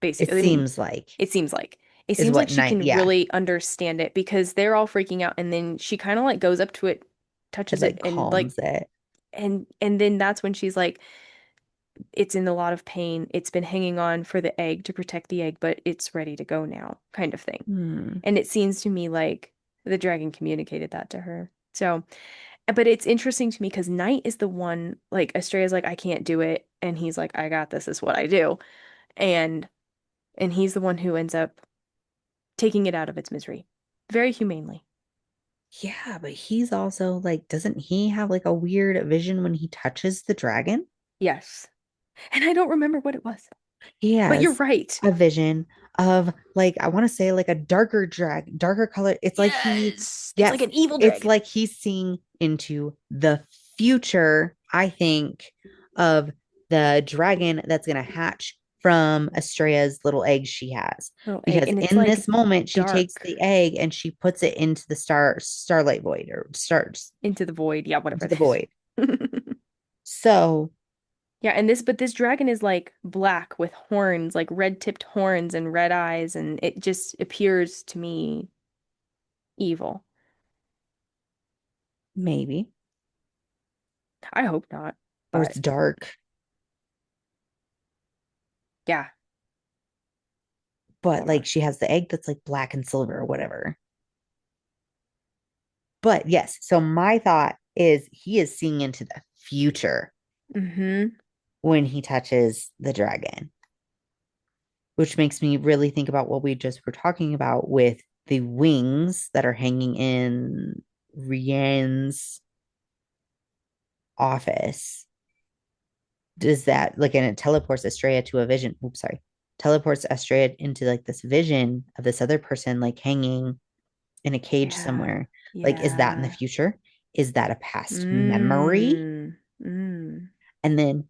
Basically, I mean, seems like it seems like it is seems like what she night, can yeah, really understand it because they're all freaking out, and then she kind of like goes up to it, it touches it, like and like calms it. and then that's when she's like, it's in a lot of pain. It's been hanging on for the egg to protect the egg, but it's ready to go now, kind of thing. Hmm. And it seems to me like the dragon communicated that to her. So, but it's interesting to me because Knight is the one, like Estrella's like, I can't do it. And he's like, I got this, is what I do. And he's the one who ends up taking it out of its misery. Very humanely. Yeah, but he's also like, doesn't he have like a weird vision when he touches the dragon? Yes. And I don't remember what it was. He But you're has right. a vision of like, I want to say like a darker color. It's like Yes. It's like yes, an evil it's dragon. like he's seeing into the future, I think, of the dragon that's going to hatch from Estrella's little egg she has. Little egg. Because And it's in like this moment, she takes dark the egg and she puts it into the starlight void or stars into the void. Yeah, whatever into the it is. void. So Yeah, and this dragon is like black with horns, like red-tipped horns and red eyes, and it just appears to me evil. maybe, I hope not, or it's but dark, yeah, but like whatever. she has the egg that's like black and silver or whatever. But yes, so my thought is he is seeing into the future Mm-hmm. when he touches the dragon, which makes me really think about what we just were talking about with the wings that are hanging in Rienne's office. Does that like, and it teleports Estrella to a vision? Oops, sorry. Teleports Estrella into like this vision of this other person like hanging in a cage Yeah. somewhere. Like, is that in the Yeah. future? Is that a past memory? Mm. Mm. And then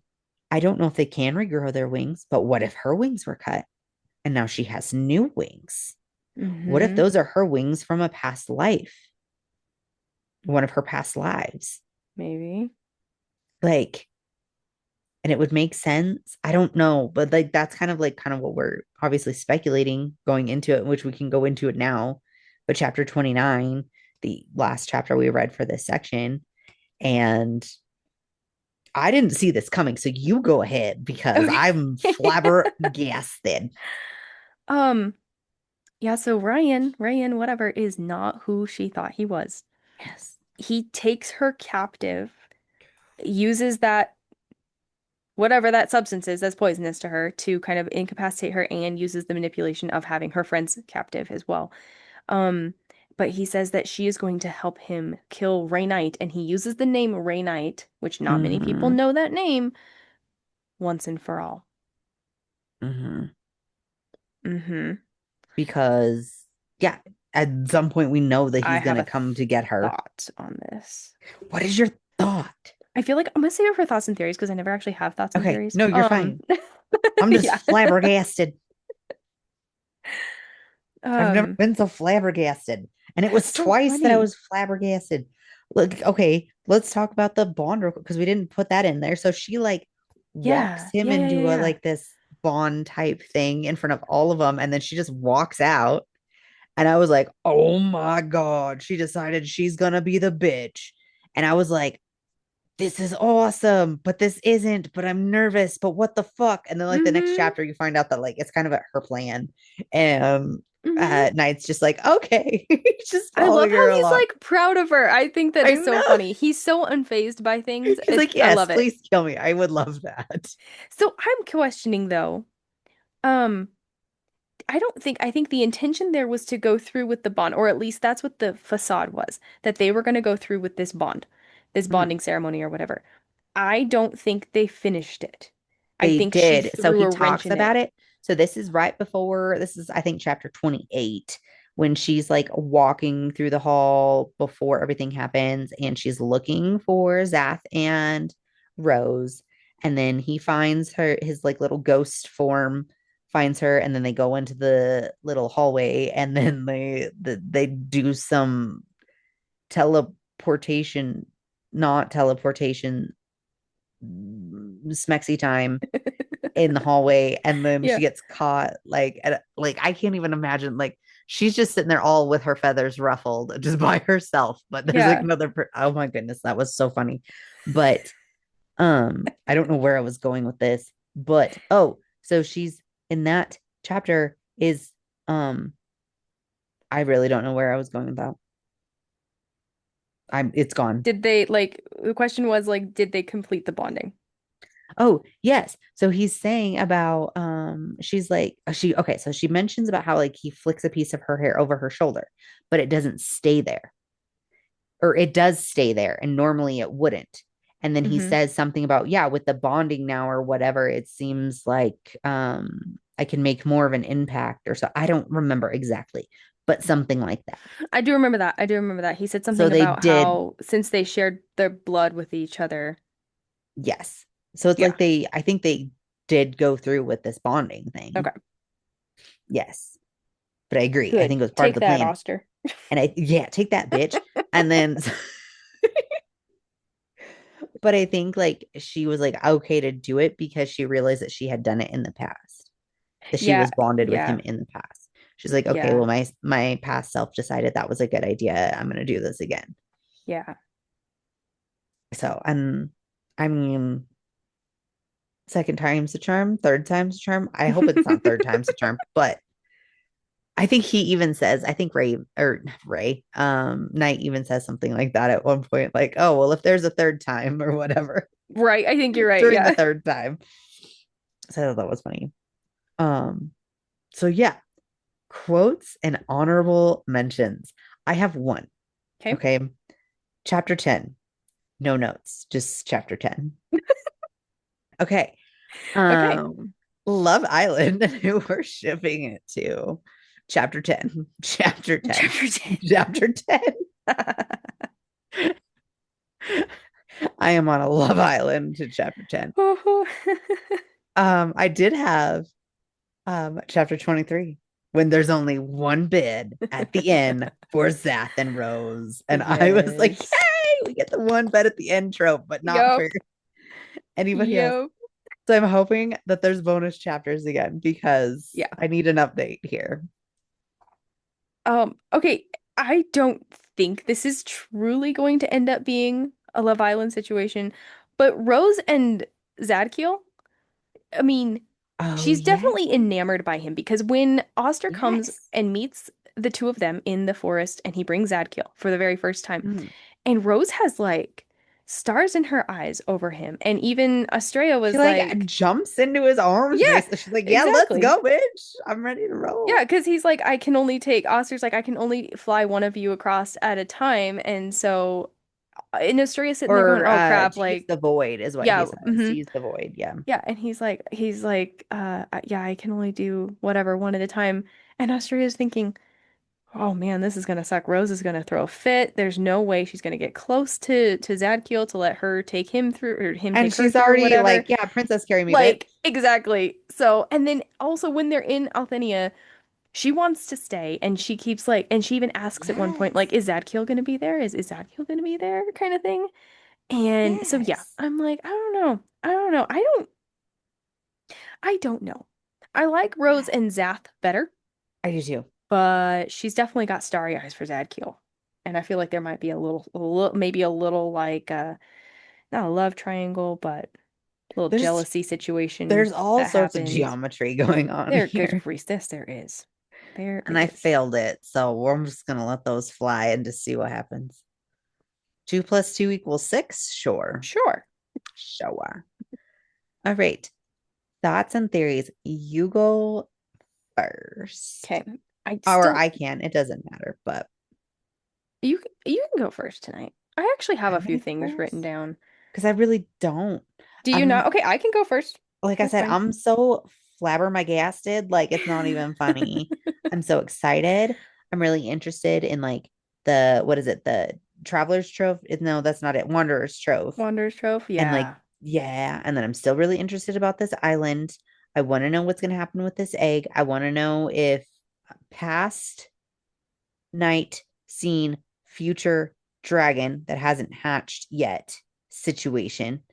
I don't know if they can regrow their wings, but what if her wings were cut and now she has new wings? What if Mm-hmm. those are her wings from a past life, one of her past lives? Maybe. Like, and it would make sense. I don't know, but like that's kind of what we're obviously speculating going into it, which we can go into it now. But chapter 29, the last chapter we read for this section, and I didn't see this coming, so you go ahead because Okay. I'm flabbergasted. Um, yeah, so Ryan, whatever, is not who she thought he was. Yes. He takes her captive, uses that whatever that substance is that's poisonous to her to kind of incapacitate her and uses the manipulation of having her friends captive as well. Um, but he says that she is going to help him kill Ray Knight, and he uses the name Ray Knight, which not many people Mm-hmm. know that name, once and for all. Mm-hmm. Mm-hmm. Because yeah, at some point we know that I he's have gonna a come to get her. thought on this. What is your thought? I feel like I'm gonna save it for thoughts and theories because I never actually have thoughts and Okay, theories. no, you're fine. I'm just Yeah. flabbergasted. I've never Um, been so flabbergasted. And it that's was so twice that I funny. was flabbergasted. Look, okay, let's talk about the bond real quick because we didn't put that in there. So she like walks Yeah. him Yeah, yeah, yeah, into a yeah. like this bond type thing in front of all of them, and then she just walks out. And I was like, oh my God, she decided she's gonna be the bitch. And I was like, this is awesome, but this isn't, but I'm nervous, but what the fuck? And then like the next Mm-hmm. chapter, you find out that like it's kind of her plan. And Mm-hmm. Knight's just like, okay, just I love following her how he's along. like proud of her. I think that I is so know. funny. He's so unfazed by things. He's like, I yes, love it. please kill me. I would love that. So I'm questioning though. Um, I think the intention there was to go through with the bond, or at least that's what the facade was, that they were going to go through with this bond, this Mm. bonding ceremony or whatever. I don't think they finished it. I They think she did. So threw he a wrench talks in it. about it. So this is right before, this is, I think, chapter 28, when she's like walking through the hall before everything happens and she's looking for Zath and Rose. And then he finds her, his like little ghost form finds her, and then they go into the little hallway, and then they do some teleportation, not teleportation, smexy time in the hallway, and then she Yeah. gets caught like like I can't even imagine, like she's just sitting there all with her feathers ruffled just by herself, but there's like Yeah. another oh my goodness, that was so funny. But I don't know where I was going with this, but oh, so she's in that chapter is I really don't know where I was going with that. I'm it's gone. Did they like the question was like, did they complete the bonding? Oh, yes. So he's saying about she's like she okay, so she mentions about how like he flicks a piece of her hair over her shoulder, but it doesn't stay there. Or it does stay there, and normally it wouldn't. And then he Hmm. says something about, yeah, with the bonding now or whatever, it seems like I can make more of an impact, or so. I don't remember exactly, but something like that. I do remember that. I do remember that. He said So something they about did, how since they shared their blood with each other. yes. So it's Yeah. like I think they did go through with this bonding thing. Okay. Yes. But I agree. I Good. think it was part of Take the that, plan. Oster. And yeah, take that, bitch. And then, but I think like she was like okay to do it because she realized that she had done it in the past, that she Yeah. was bonded with him Yeah. in the past. She's like, okay, Yeah. well, my past self decided that was a good idea. I'm gonna do this again. Yeah. So, and I mean, second time's a charm, third time's a charm. I hope it's not third time's a charm, but I think he even says, I think Knight even says something like that at one point, like, oh, well, if there's a third time or whatever Right. I think you're right. during the Yeah. third time. So that was funny. Um, so yeah, quotes and honorable mentions. I have one. Okay. Okay. Chapter 10. No notes, just chapter 10. Okay. Okay. Love Island, who we're shipping it to. Chapter 10. Chapter 10. Chapter 10. Chapter 10. I am on a Love Island to chapter 10. I did have chapter 23 when there's only one bid at the end for Zath and Rose. And I was like, Yes. yay, we get the one bed at the end trope, but not for Yup. anybody else. Yup. So I'm hoping that there's bonus chapters again because Yeah. I need an update here. Okay. I don't think this is truly going to end up being a Love Island situation, but Rose and Zadkiel, I mean, Oh, she's yes. definitely enamored by him because when Oster comes Yes. and meets the two of them in the forest and he brings Zadkiel for the very first time, Mm. and Rose has like stars in her eyes over him. And even Estrella She was like like, jumps into his arms. yeah, Basically. She's like, yeah, let's exactly. go, bitch. I'm ready to Yeah, roll. because he's like, I can only take, Oster's like, I can only fly one of you across at a time. And so, and Estrella's sitting there going, Or oh crap, to use like, the void is what he yeah, says. To use the void. Yeah. yeah. And he's like, yeah, I can only do whatever one at a time. And Estrella's thinking, oh man, this is gonna suck. Rose is gonna throw a fit. There's no way she's gonna get close to Zadkiel to let her take him through or him And take her she's through or already whatever. like, yeah, princess carry me, bitch. Like, exactly. So, and then also when they're in Althenia, she wants to stay and she keeps like, and she even asks at one point, like, Yes. is Zadkiel gonna be there? Is Zadkiel gonna be there? Kind of thing. And so yeah, Yes. I'm like, I don't know. I don't know. I don't know. I like Rose and Zath better, I do too. but she's definitely got starry eyes for Zadkiel. And I feel like there might be maybe a little like not a love triangle, but a little There's jealousy situation there's all that sorts of happens. geometry going on There, good here. grief, this there is. There And I is. failed it. So I'm just gonna let those fly and just see what happens. 2 + 2 = 6? Sure. Sure. Sure. All right. Thoughts and theories. You go first. Okay. I Or still I can. It doesn't matter, but you can go first tonight. I actually have a can few I things written first? down. Because I really don't. Do you I'm not? Okay, I can go first. like I That's said, fine. I'm so flabbergasted. Like it's not even funny. I'm so excited. I'm really interested in like the what is it? The Traveler's Trove? No, that's not it. Wanderer's Trove. Wanderer's Trove. And like, Yeah. yeah. And then I'm still really interested about this island. I want to know what's going to happen with this egg. I want to know if past night seen future dragon that hasn't hatched yet situation.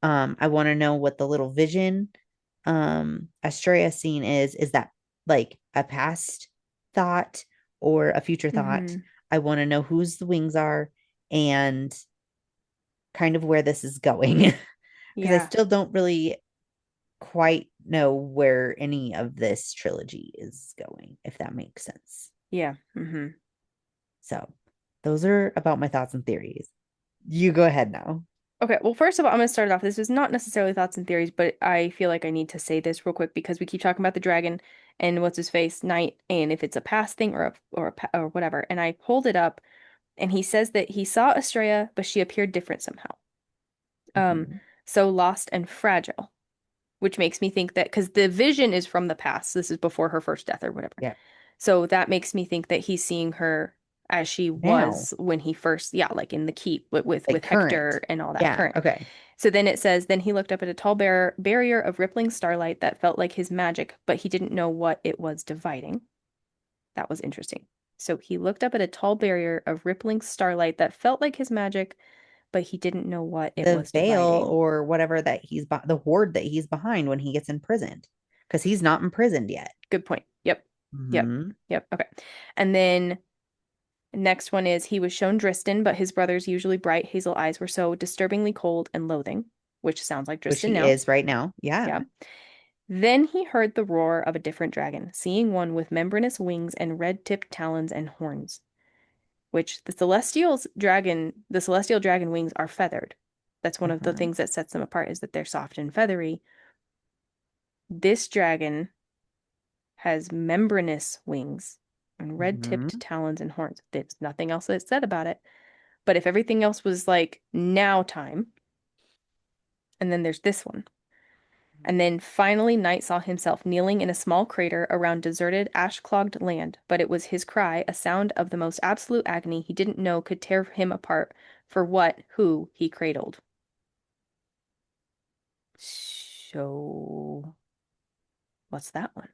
I want to know what the little vision Astrea scene is that like a past thought or a future thought? Mm-hmm. I want to know whose the wings are and kind of where this is going because I Yeah. still don't really quite know where any of this trilogy is going, if that makes sense. Yeah. Mm-hmm. So, those are about my thoughts and theories. You go ahead now. Okay, well, first of all, I'm going to start it off. This is not necessarily thoughts and theories, but I feel like I need to say this real quick because we keep talking about the dragon and what's his face, Knight, and if it's a past thing or whatever. And I pulled it up, and he says that he saw Estrella, but she appeared different somehow. Um, Mhm. so lost and fragile, which makes me think that because the vision is from the past. This is before her first death or whatever. Yeah. So that makes me think that he's seeing her as she Now, was when he first, yeah, like in the keep like with current. Hector and all that Yeah. current. Okay. So then it says, then he looked up at a tall barrier of rippling starlight that felt like his magic, but he didn't know what it was dividing. That was interesting. So he looked up at a tall barrier of rippling starlight that felt like his magic, but he didn't know what it The was veil dividing. or whatever that the horde that he's behind when he gets imprisoned because he's not imprisoned yet. Good point. Yep. Yep. Hmm. Yep. Okay. And then next one is he was shown Dristan, but his brother's usually bright hazel eyes were so disturbingly cold and loathing, which sounds like Which Dristan he now. is right now. Yeah. Yeah. Then he heard the roar of a different dragon, seeing one with membranous wings and red-tipped talons and horns, which the celestial dragon wings are feathered. That's one of the Uh-huh. things that sets them apart is that they're soft and feathery. This dragon has membranous wings and red-tipped Hmm. talons and horns. There's nothing else that's said about it. But if everything else was like now time, and then there's this one. And then finally, Knight saw himself kneeling in a small crater around deserted, ash-clogged land, but it was his cry, a sound of the most absolute agony he didn't know could tear him apart for who he cradled. So, what's that one?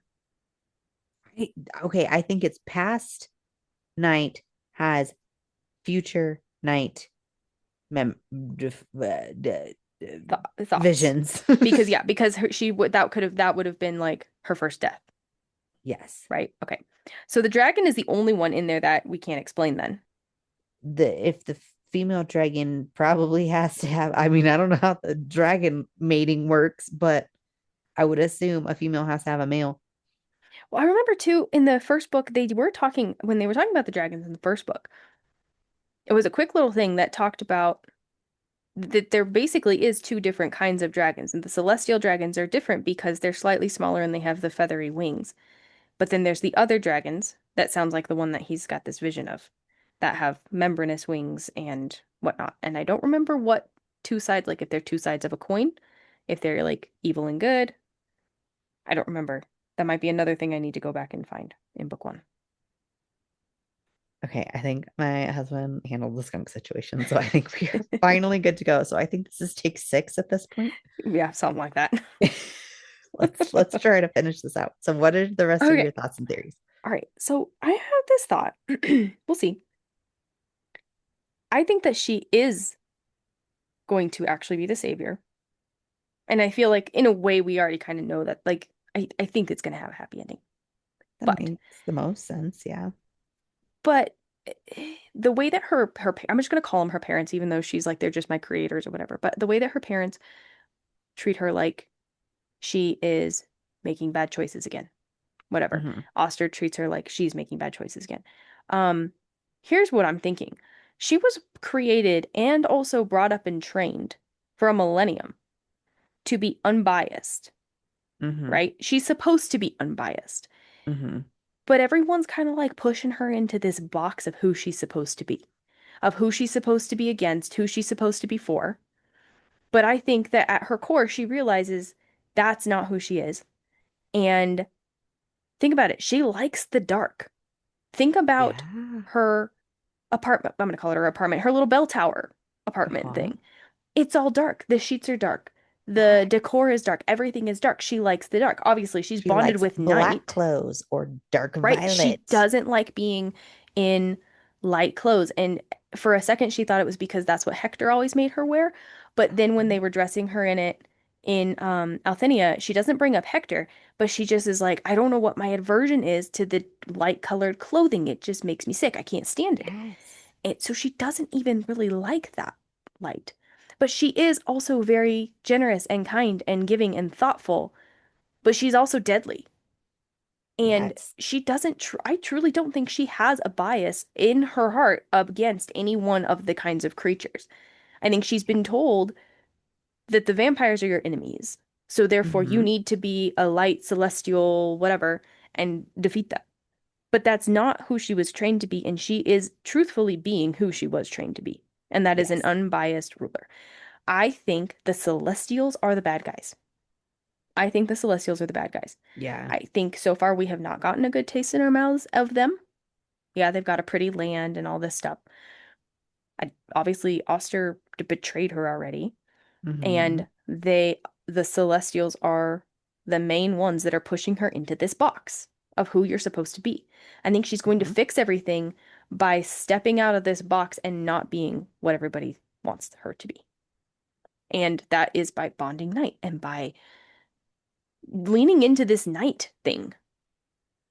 I- okay, I think it's past night has future night mem Thoughts. visions. Because yeah, because she would that would have been like her first death, Yes. right? Okay. So the dragon is the only one in there that we can't explain then. If the female dragon probably has to have, I mean, I don't know how the dragon mating works, but I would assume a female has to have a male. Well, I remember too in the first book they were talking when they were talking about the dragons in the first book. It was a quick little thing that talked about that there basically is two different kinds of dragons, and the celestial dragons are different because they're slightly smaller and they have the feathery wings. But then there's the other dragons that sounds like the one that he's got this vision of that have membranous wings and whatnot. And I don't remember what two sides, like if they're two sides of a coin, if they're like evil and good. I don't remember. That might be another thing I need to go back and find in book one. Okay, I think my husband handled the skunk situation, so I think we are finally good to go. So I think this is take 6 at this point. Yeah, something like that. Let's try to finish this out. So what are the rest of Okay. your thoughts and theories? All right. So I have this thought. We'll see. I think that she is going to actually be the savior. And I feel like in a way we already kind of know that. Like I think it's gonna have a happy ending. That But makes the most sense, yeah. but the way that her I'm just gonna call them her parents, even though she's like they're just my creators or whatever. But the way that her parents treat her like she is making bad choices again. Whatever. Hmm. Oster treats her like she's making bad choices again. Um, here's what I'm thinking. She was created and also brought up and trained for a millennium to be unbiased, Hmm. right? She's supposed to be unbiased. Mm-hmm. But everyone's kind of like pushing her into this box of who she's supposed to be, of who she's supposed to be against, who she's supposed to be for. But I think that at her core, she realizes that's not who she is. And think about it, she likes the dark. Think about Yeah. her apartment. I'm going to call it her apartment, her little bell tower apartment Uh-huh. thing. It's all dark. The sheets are dark. The Yeah. decor is dark. Everything is dark. She likes the dark. Obviously, she's She bonded likes with black night. clothes or dark Right? She violet. doesn't like being in light clothes. And for a second, she thought it was because that's what Hector always made her wear. But then when they were dressing her in it in Althenia, she doesn't bring up Hector, but she just is like, I don't know what my aversion is to the light colored clothing. It just makes me sick. I can't stand it. Yes. So she doesn't even really like that light. But she is also very generous and kind and giving and thoughtful, but she's also deadly. And Yes. she doesn't, I truly don't think she has a bias in her heart against any one of the kinds of creatures. I think she's been told that the vampires are your enemies. So therefore, you Mm-hmm. need to be a light celestial, whatever, and defeat them. But that's not who she was trained to be. And she is truthfully being who she was trained to be. And that is an Yes. unbiased ruler. I think the celestials are the bad guys. I think the celestials are the bad guys. Yeah. I think so far we have not gotten a good taste in our mouths of them. Yeah, they've got a pretty land and all this stuff. Obviously Oster betrayed her already, Mm-hmm. and the Celestials are the main ones that are pushing her into this box of who you're supposed to be. I think she's going to Mm-hmm. fix everything by stepping out of this box and not being what everybody wants her to be. And that is by bonding night and by leaning into this night thing,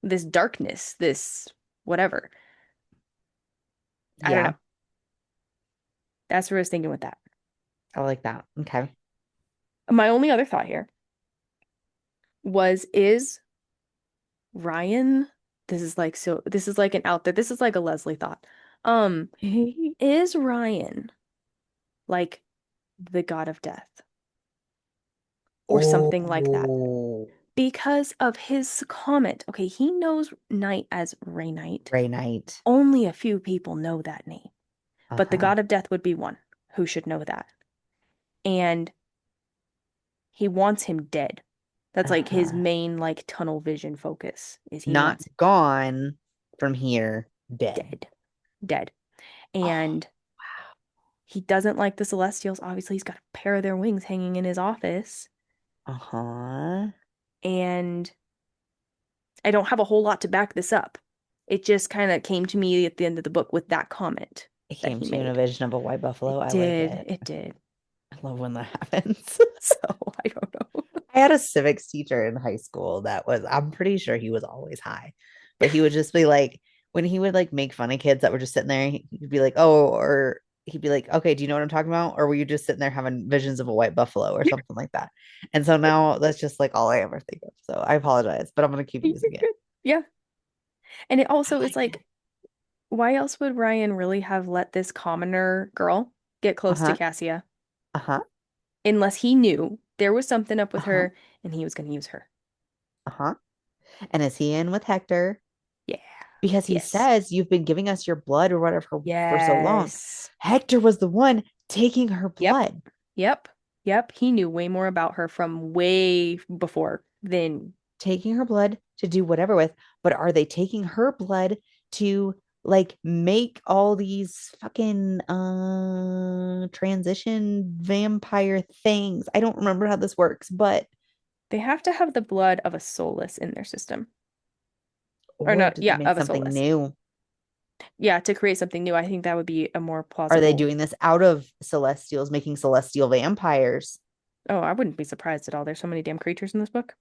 this darkness, this whatever. I don't Yeah. know. That's what I was thinking with that. I like that. Okay. My only other thought here was, is Ryan, this is like an out there, this is like a Leslie thought. Um, is Ryan like the god of death or something like that? Oh, Because of his comment. Okay, he knows Night as Ray Knight. Ray Knight. Only a few people know that name, but the Uh-huh. god of death would be one who should know that. And he wants him dead. That's like his Uh-huh. main like tunnel vision focus is he Not wants him gone from here, dead. dead. Dead. Oh, And he doesn't like the Celestials. Obviously, he's got a pair of their wings hanging in his office. uh-huh. And I don't have a whole lot to back this up. It just kind of came to me at the end of the book with that comment It that came he to you in a made. vision of a white It buffalo. I like did. it. It did. I love when that happens. So I don't know. I had a civics teacher in high school that was, I'm pretty sure he was always high, but he would just be like, when he would like make fun of kids that were just sitting there, he'd be like, oh, or he'd be like, okay, do you know what I'm talking about? Or were you just sitting there having visions of a white buffalo or something like that? And so now that's just like all I ever think of. So I apologize, but I'm going to keep You're using it. good. Yeah. And it I also is like like, it. why else would Ryan really have let this commoner girl get close to Uh-huh. Cassia Uh-huh. unless he knew there was something up with Uh-huh. her and he was going to use her? Uh-huh. And is he in with Hector? Yeah. Because he Yes. says you've been giving us your blood or whatever for so long. Yes. Hector was the one taking her Yep. blood. Yep. Yep. He knew way more about her from way before than, Taking her blood to do whatever with, but are they taking her blood to like make all these fucking transition vampire things? I don't remember how this works, but they have to have the blood of a soulless in their system. Or or not, did they yeah, make of a something soulless. new? Yeah, to create something new. I think that would be a more Are they plausible. doing this out of celestials, making celestial vampires, Oh, I wouldn't be surprised at all. There's so many damn creatures in this book.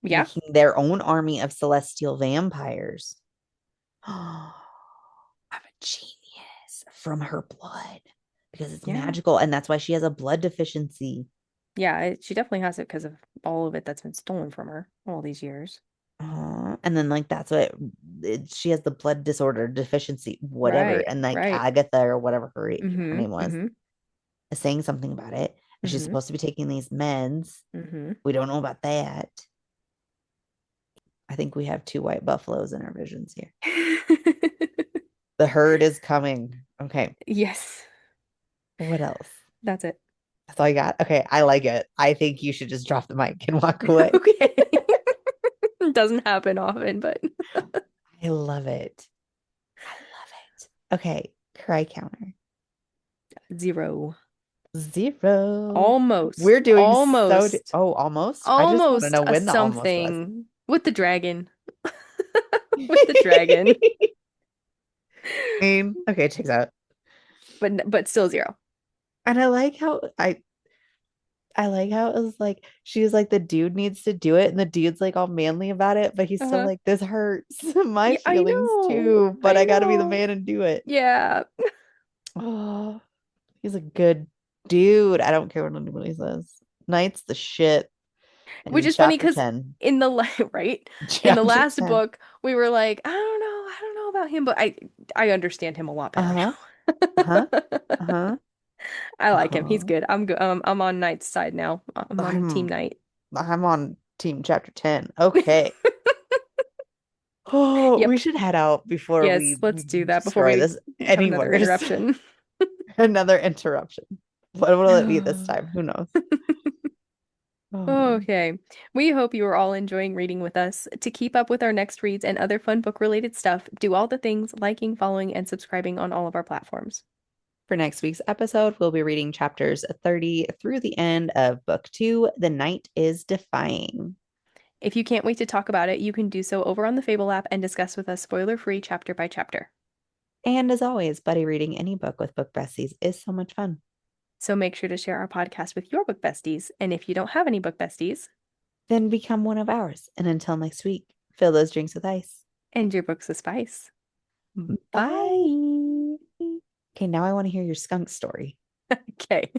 Yeah. making their own army of celestial vampires? I'm a genius from her blood because it's Yeah. magical, and that's why she has a blood deficiency. Yeah, she definitely has it because of all of it that's been stolen from her all these years. And then like that's what she has the blood disorder deficiency, whatever. Right, And like right. Agatha or whatever her Mm-hmm. name was Mm-hmm. is saying something about it. And she's Mm-hmm. supposed to be taking these meds. Mm-hmm. We don't know about that. I think we have two white buffaloes in our visions here. The herd is coming. Okay. Yes, What else? that's it. That's all I got. Okay. I like it. I think you should just drop the mic and walk away. Okay. Doesn't happen often, but I love it. I love it. Okay. Cry counter. 0. 0. Almost, We're doing so. almost, Oh, almost. I just want to almost know a when the almost was. something with the dragon. With the dragon. Okay, checks out. But still 0. And I like how it was like she was like the dude needs to do it, and the dude's like all manly about it, but he's still Uh-huh. like, this hurts my Yeah, I feelings know. too, but I I got to be the know. man and do it. Yeah. Oh, he's a good dude. I don't care what anybody says. Knight's the shit. Which And is funny chapter because 10. in the right, in the Chapter last 10. book, we were like, I don't know about him, but I understand him a lot better Uh-huh. Uh-huh. now. Uh-huh. I like him. He's Uh-huh. good. I'm good. I'm on Knight's side now. I'm on Team I'm Knight. I'm on team chapter 10. Okay. Oh, we Yep. should head out before Yes, we let's do that before destroy we this. have Any another worse? interruption. Another interruption. What will it be this time? Who knows? Oh, Okay. We hope you are all enjoying reading with us. To keep up with our next reads and other fun book related stuff, do all the things liking, following, and subscribing on all of our platforms. for next week's episode, we'll be reading chapters 30 through the end of book 2, The Night is Defying. If you can't wait to talk about it, you can do so over on the Fable app and discuss with us spoiler-free chapter by chapter. And as always, buddy reading any book with Book Besties is so much fun. So make sure to share our podcast with your book besties. And if you don't have any book besties, Then become one of ours. And until next week, fill those drinks with ice. and your books with spice. Bye. Bye. Okay, now I want to hear your skunk story. Okay.